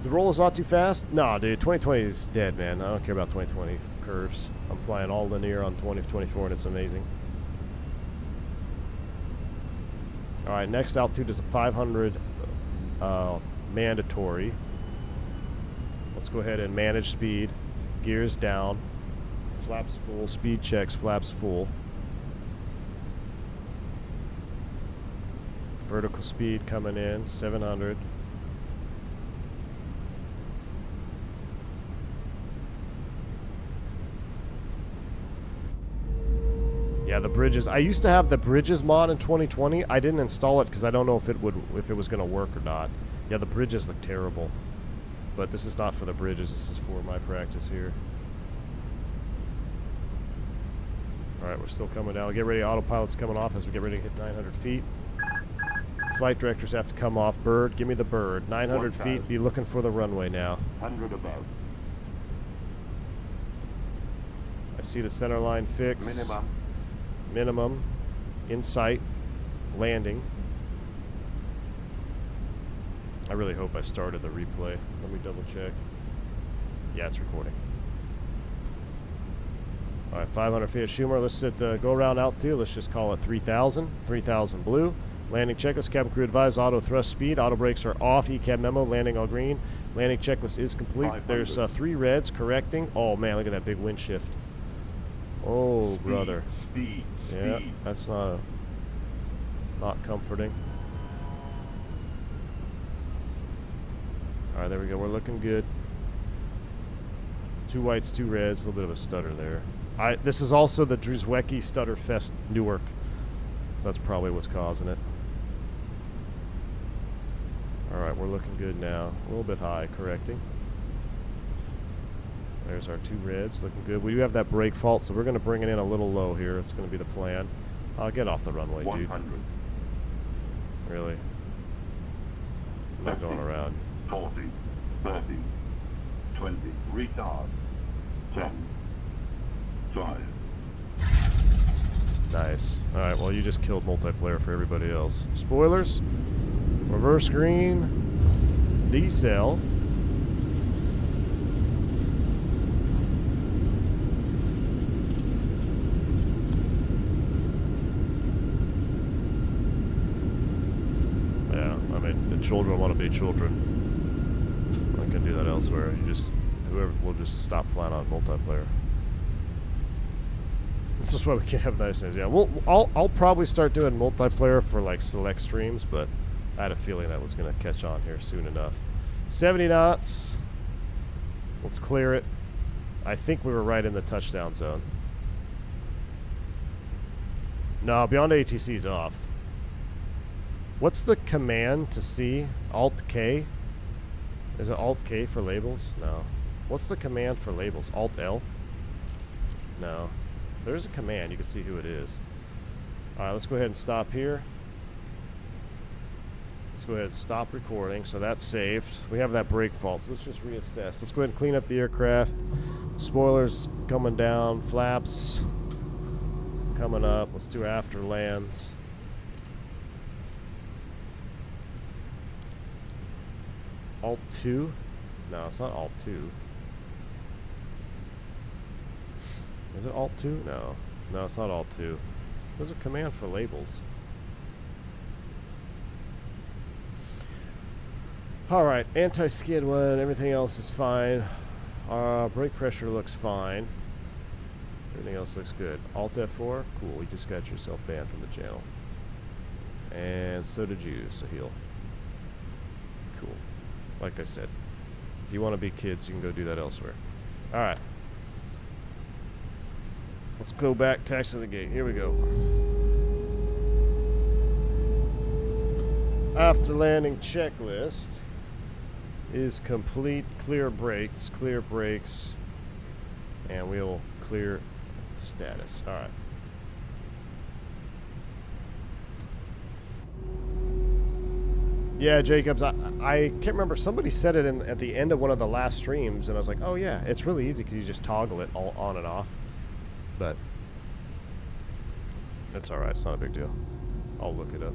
The roll is not too fast? Nah, dude. 2020 is dead, man. I don't care about 2020 curves. I'm flying all linear on 2024, and it's amazing. Alright, next altitude is a 500 mandatory. Let's go ahead and manage speed. Gears down. Flaps full. Speed checks. Flaps full. Vertical speed coming in. 700. Yeah, the bridges. I used to have the bridges mod in 2020. I didn't install it because I don't know if it was going to work or not. Yeah, the bridges look terrible. But this is not for the bridges. This is for my practice here. Alright, we're still coming down. Get ready. Autopilot's coming off as we get ready to hit 900 feet. Flight directors have to come off. Bird, give me the bird. 900 feet. Be looking for the runway now. 100 above. I see the center line fix. Minimum. In sight. Landing. I really hope I started the replay. Let me double check. Yeah, it's recording. Alright, 500 feet of Schumer. Let's go around altitude. Let's just call it 3,000. 3,000 blue. Landing checklist. Cabin crew advised. Auto thrust speed. Auto brakes are off. ECAB memo. Landing all green. Landing checklist is complete. There's 3 reds correcting. Oh man, look at that big wind shift. Oh, brother. Speed. Yeah, that's not comforting. Alright, there we go. We're looking good. 2 whites, 2 reds. A little bit of a stutter there. This is also the Druzwecki Stutter Fest Newark. So that's probably what's causing it. Alright, we're looking good now. A little bit high, correcting. There's our 2 reds, looking good. We do have that brake fault, so we're going to bring it in a little low here. It's going to be the plan. I'll get off the runway, 100. dude. Really? I'm not going around. 40, 30, 20, retard, 10, 5. Nice. Alright, well, you just killed multiplayer for everybody else. Spoilers. Reverse green. Decel. Yeah, I mean, the children want to be children. I can do that elsewhere. Whoever will just stop flying on multiplayer. This is why we can't have nice things. Yeah, I'll probably start doing multiplayer for like select streams, but I had a feeling that was going to catch on here soon enough. 70 knots. Let's clear it. I think we were right in the touchdown zone. No, beyond ATC's off. What's the command to see? Alt-K? Is it Alt-K for labels? No. What's the command for labels? Alt-L? No. There's a command. You can see who it is. All right, let's go ahead and stop here. Let's go ahead and stop recording. So that's saved. We have that brake fault. So let's just reassess. Let's go ahead and clean up the aircraft. Spoilers coming down. Flaps coming up. Let's do after lands. Alt 2? No, it's not Alt 2. Is it Alt 2? No. No, it's not Alt 2. There's a command for labels. Alright, anti-skid one. Everything else is fine. Brake pressure looks fine. Everything else looks good. Alt F4? Cool, you just got yourself banned from the channel. And so did you, Sahil. Cool. Like I said, if you want to be kids, you can go do that elsewhere. Alright. Let's go back, taxi the gate. Here we go. After landing checklist is complete. Clear brakes, and we'll clear status. All right. Yeah, Jacobs, I can't remember. Somebody said it at the end of one of the last streams, and I was like, oh yeah, it's really easy because you just toggle it all on and off. But that's all right. It's not a big deal. I'll look it up.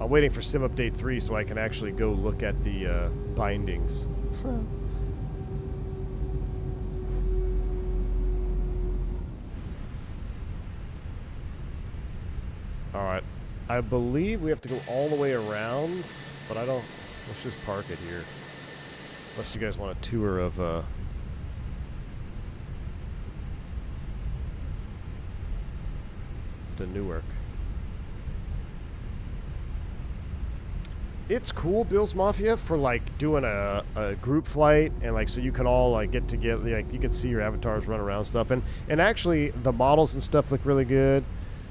I'm waiting for Sim Update 3 so I can actually go look at the bindings. Alright. I believe we have to go all the way around, but I don't... Let's just park it here. Unless you guys want a tour of... to Newark. It's cool, Bill's Mafia, for like doing a group flight and like so you can all like get together, like you can see your avatars run around and stuff, and actually the models and stuff look really good.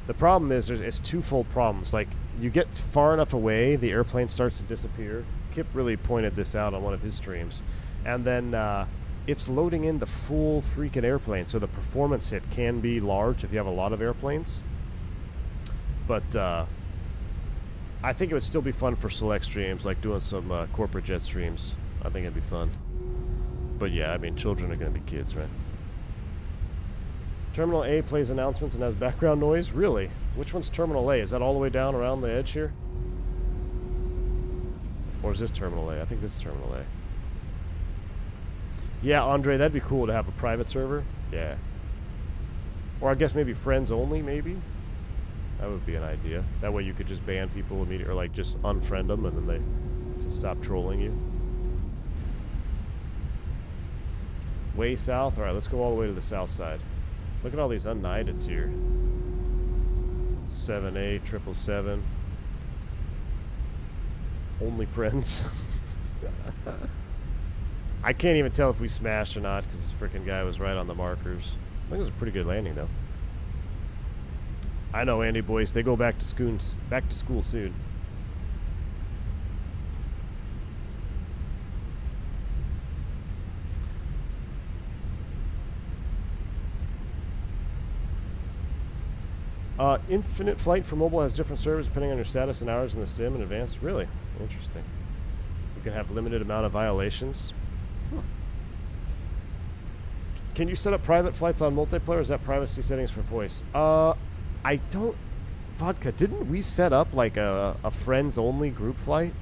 The problem is it's twofold problems. Like you get far enough away, the airplane starts to disappear. Kip really pointed this out on one of his streams, and then it's loading in the full freaking airplane, so the performance hit can be large if you have a lot of airplanes. But I think it would still be fun for select streams, like doing some corporate jet streams. I think it'd be fun. But yeah, I mean, children are going to be kids, right? Terminal A plays announcements and has background noise? Really? Which one's Terminal A? Is that all the way down around the edge here? Or is this Terminal A? I think this is Terminal A. Yeah, Andre, that'd be cool to have a private server. Yeah. Or I guess maybe friends only, maybe? That would be an idea. That way you could just ban people immediately, or like just unfriend them and then they can stop trolling you. Way south? Alright, let's go all the way to the south side. Look at all these unknighteds here. 7A, 777. Only friends. I can't even tell if we smashed or not because this freaking guy was right on the markers. I think it was a pretty good landing though. I know, Andy boys. They go back to school soon. Infinite Flight for mobile has different servers depending on your status and hours in the sim in advance. Really? Interesting. You can have limited amount of violations. Can you set up private flights on multiplayer, or is that privacy settings for voice? I don't... Vodka, didn't we set up like a friends-only group flight?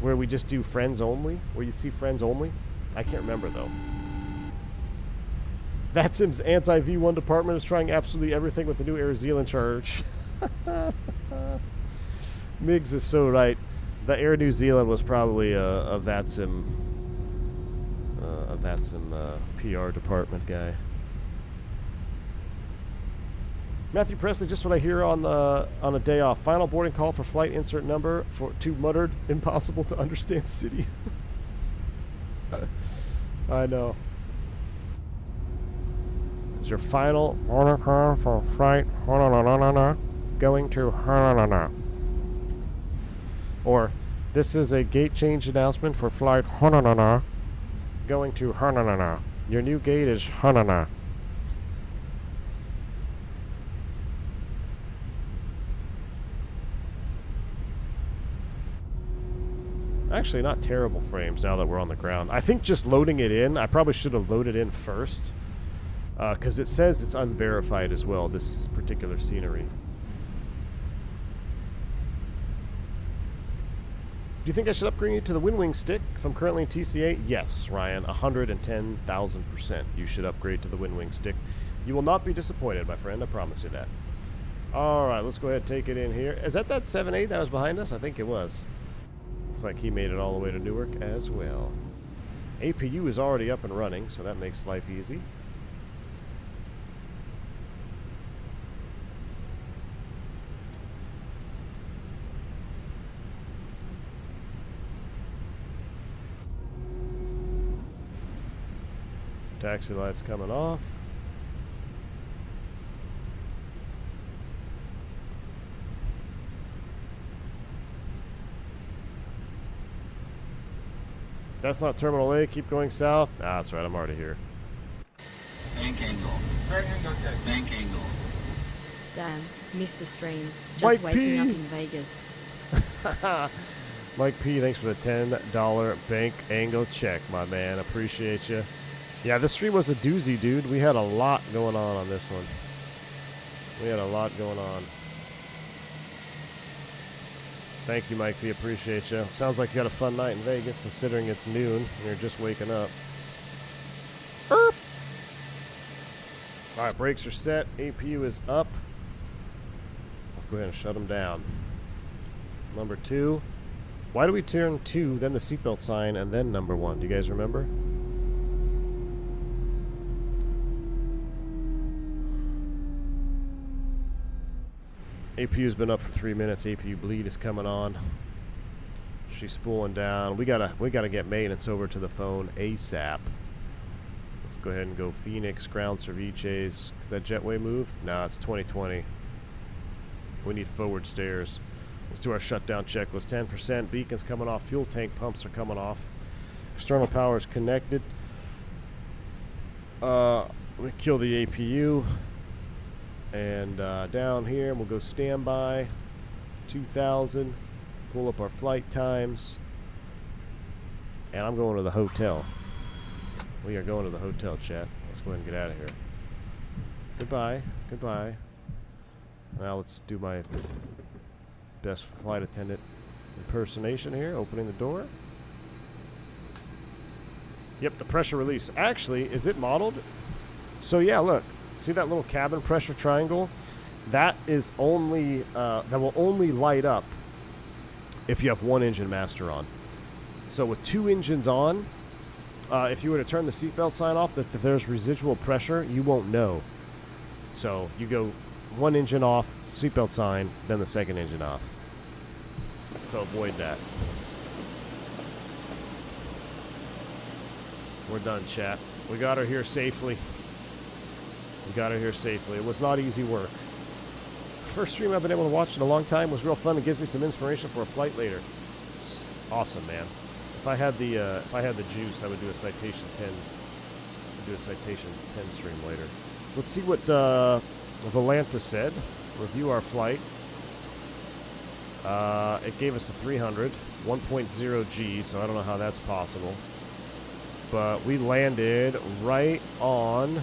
Where we just do friends only? Where you see friends only? I can't remember, though. VATSIM's anti-V1 department is trying absolutely everything with the new Air Zealand charge. Migs is so right. The Air New Zealand was probably a VATSIM PR department guy. Matthew Presley, just what I hear on a day off. Final boarding call for flight insert number to muttered impossible to understand city. I know. Is your final boarding call for flight going to or this is a gate change announcement for flight going to Your new gate is Actually, not terrible frames now that we're on the ground. I think just loading it in, I probably should have loaded in first. Because it says it's unverified as well, this particular scenery. Do you think I should upgrade you to the WinWing stick if I'm currently in TCA? Yes, Ryan, 110,000%. You should upgrade to the WinWing stick. You will not be disappointed, my friend. I promise you that. All right, let's go ahead and take it in here. Is that 7-8 that was behind us? I think it was. Looks like he made it all the way to Newark as well. APU is already up and running, so that makes life easy. Taxi lights coming off. That's not Terminal A. Keep going south. Ah, that's right. I'm already here. Bank angle. Bank angle. Damn, missed the stream. Just Mike waking P. up in Vegas. Mike P, thanks for the $10 bank angle check, my man. Appreciate you. Yeah, this stream was a doozy, dude. We had a lot going on this one. We had a lot going on. Thank you, Mike P. Appreciate you. Sounds like you had a fun night in Vegas, considering it's noon and you're just waking up. All right, brakes are set. APU is up. Let's go ahead and shut them down. Number 2. Why do we turn 2, then the seatbelt sign, and then number 1? Do you guys remember? APU's been up for 3 minutes. APU bleed is coming on. She's spooling down. We gotta get maintenance over to the phone ASAP. Let's go ahead and go Phoenix, ground ceviches. Could that jetway move? No, it's 2020. We need forward stairs. Let's do our shutdown checklist. 10%. Beacons coming off. Fuel tank pumps are coming off. External power is connected. We kill the APU. And down here, we'll go standby. 2,000. Pull up our flight times. And I'm going to the hotel. We are going to the hotel, chat. Let's go ahead and get out of here. Goodbye. Goodbye. Now let's do my best flight attendant impersonation here. Opening the door. Yep, the pressure release. Actually, is it modeled? So yeah, look. See that little cabin pressure triangle? That is only that will only light up if you have one engine master on. So with 2 engines on, if you were to turn the seatbelt sign off, that if there's residual pressure, you won't know. So you go 1 engine off, seatbelt sign, then the 2nd engine off to avoid that. We're done, chat. We got her here safely. We got her here safely. It was not easy work. First stream I've been able to watch in a long time. Was real fun. It gives me some inspiration for a flight later. It's awesome, man. If I had the juice, I would do a Citation 10. I'd do a Citation 10 stream later. Let's see what Volanta said. Review our flight. It gave us a 300, 1.0 G, so I don't know how that's possible. But we landed right on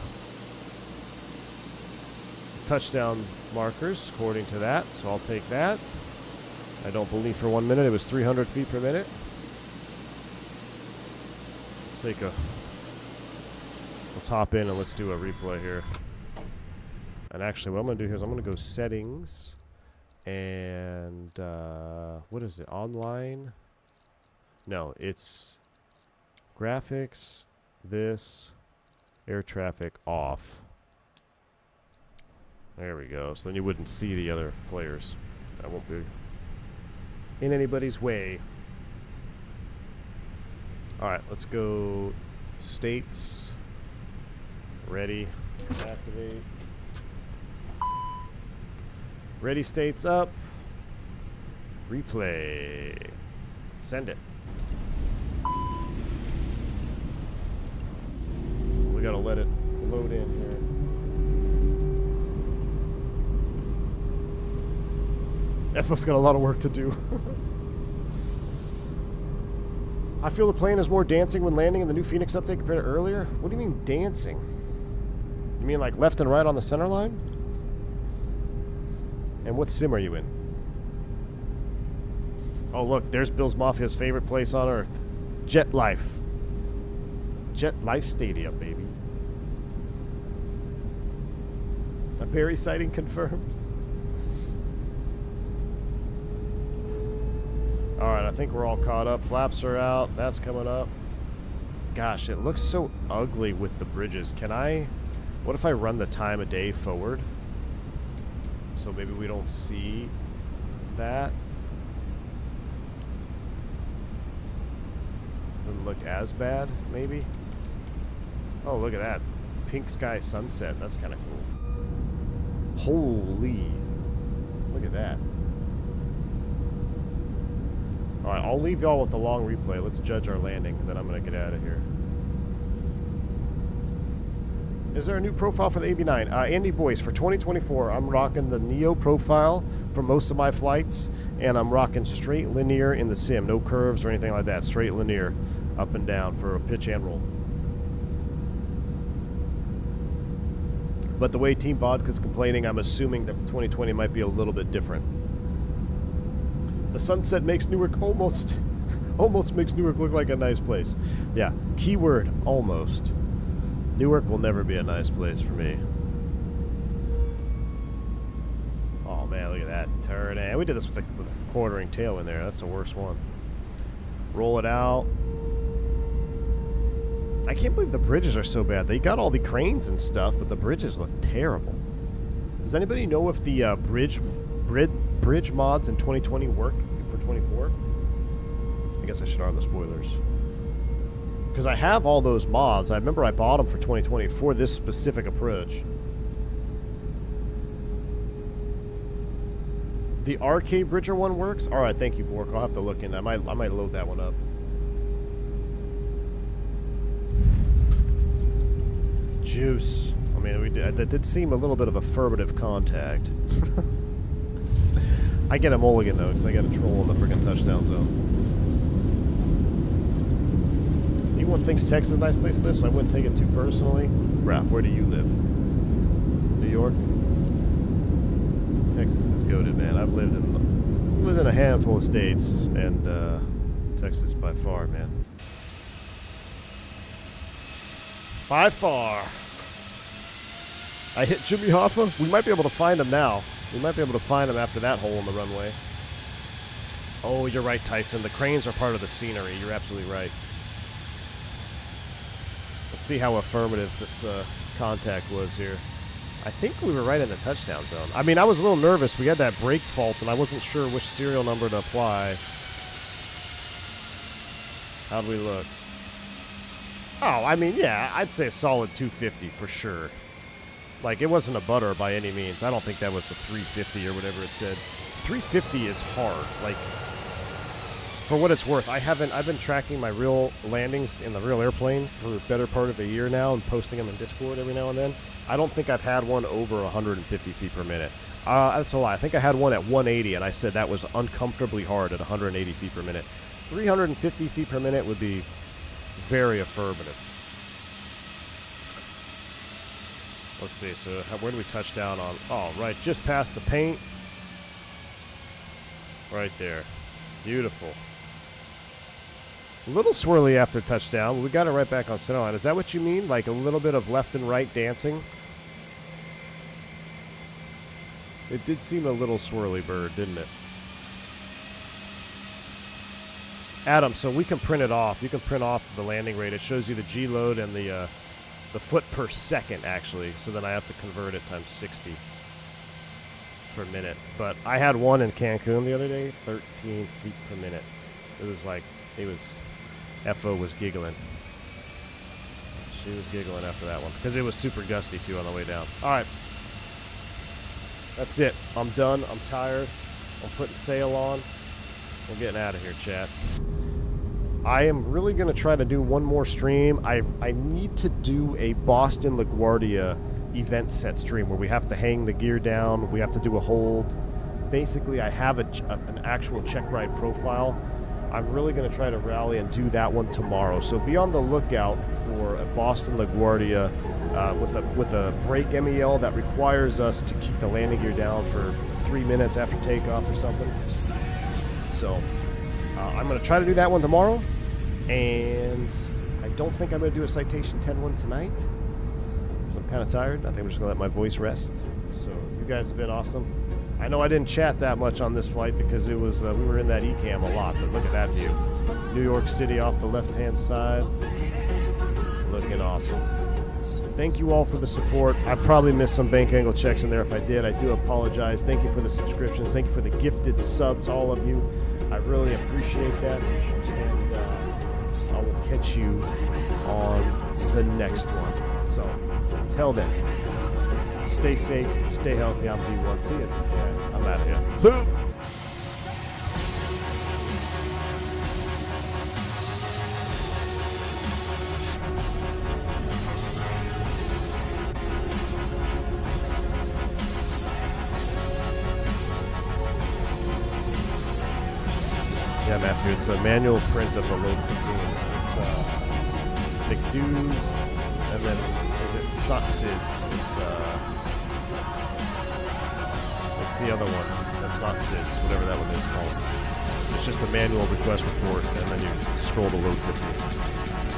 touchdown markers, according to that, so I'll take that. I don't believe for 1 minute it was 300 feet per minute. Let's hop in and let's do a replay here. And actually what I'm going to do here is I'm going to go settings and what is it, online? No, it's graphics, this, air traffic off. There we go. So then you wouldn't see the other players. That won't be in anybody's way. Alright, let's go states. Ready. Activate. Ready states up. Replay. Send it. We gotta let it load in here. FO's got a lot of work to do. I feel the plane is more dancing when landing in the new Fenix update compared to earlier. What do you mean dancing? You mean like left and right on the center line? And what sim are you in? Oh look, there's Bill's Mafia's favorite place on earth. Jet Life. Jet Life Stadium, baby. A Barry sighting confirmed. Alright, I think we're all caught up. Flaps are out. That's coming up. Gosh, it looks so ugly with the bridges. Can I... What if I run the time of day forward? So maybe we don't see that. Doesn't look as bad, maybe. Oh, look at that. Pink sky sunset. That's kind of cool. Holy. Look at that. Alright, I'll leave y'all with the long replay. Let's judge our landing, and then I'm going to get out of here. Is there a new profile for the AB9? Andy Boyce, for 2024, I'm rocking the Neo profile for most of my flights, and I'm rocking straight linear in the sim. No curves or anything like that. Straight linear, up and down for a pitch and roll. But the way Team Vodka's complaining, I'm assuming that 2020 might be a little bit different. The sunset makes Newark almost makes Newark look like a nice place. Yeah, keyword, almost. Newark will never be a nice place for me. Oh man, look at that turn. And we did this with a quartering tail in there. That's the worst one. Roll it out. I can't believe the bridges are so bad. They got all the cranes and stuff, but the bridges look terrible. Does anybody know if the bridge mods in 2020 work for 24? I guess I should arm the spoilers. Because I have all those mods. I remember I bought them for 2020 for this specific approach. The arcade bridger one works? Alright, thank you, Bork. I'll have to look in. I might load that one up. Juice. I mean, that did seem a little bit of affirmative contact. I get a mulligan, though, because I got a troll in the freaking touchdown zone. Anyone thinks Texas is a nice place to live, so I wouldn't take it too personally. Brap, where do you live? New York? Texas is goated, man. I've lived in a handful of states, and Texas by far, man. By far. I hit Jimmy Hoffa. We might be able to find him now. We might be able to find him after that hole in the runway. Oh, you're right, Tyson. The cranes are part of the scenery. You're absolutely right. Let's see how affirmative this contact was here. I think we were right in the touchdown zone. I mean, I was a little nervous. We had that brake fault, and I wasn't sure which serial number to apply. How'd we look? Oh, I mean, yeah, I'd say a solid 250 for sure. Like, it wasn't a butter by any means. I don't think that was a 350 or whatever it said. 350 is hard. Like, for what it's worth, I've been tracking my real landings in the real airplane for the better part of a year now and posting them in Discord every now and then. I don't think I've had one over 150 feet per minute. That's a lie. I think I had one at 180, and I said that was uncomfortably hard at 180 feet per minute. 350 feet per minute would be very affirmative. Let's see, so where do we touch down on? Oh, right, just past the paint. Right there. Beautiful. A little swirly after touchdown, but we got it right back on center line. Is that what you mean? Like a little bit of left and right dancing? It did seem a little swirly, bird, didn't it? Adam, so we can print it off. You can print off the landing rate. It shows you the G load and the foot per second, actually. So then I have to convert it times 60 for a minute. But I had one in Cancun the other day, 13 feet per minute. It was like, FO was giggling. She was giggling after that one. Because it was super gusty, too, on the way down. All right. That's it. I'm done. I'm tired. I'm putting sail on. We're getting out of here, chat. I am really going to try to do one more stream. I need to do a Boston LaGuardia event set stream where we have to hang the gear down. We have to do a hold. Basically, I have an actual check ride profile I'm really going to try to rally and do that one tomorrow. So be on the lookout for a Boston LaGuardia with a brake MEL that requires us to keep the landing gear down for 3 minutes after takeoff or something. So I'm going to try to do that one tomorrow. And I don't think I'm going to do a Citation 10-1 tonight because I'm kind of tired. I think I'm just going to let my voice rest. So you guys have been awesome. I know I didn't chat that much on this flight because it was we were in that ECAM a lot, but look at that view. New York City off the left-hand side. Looking awesome. Thank you all for the support. I probably missed some bank angle checks in there. If I did, I do apologize. Thank you for the subscriptions. Thank you for the gifted subs, all of you. I really appreciate that. And I will catch you on the next one. So until then, stay safe, stay healthy. I'm V1. See you guys in chat. I'm out of here. See ya. Yeah, Matthew, it's a manual print of a load 15. It's McDo, and then it's not SIDS. It's the other one. That's not SIDS, whatever that one is called. It's just a manual request report, and then you scroll to load 15.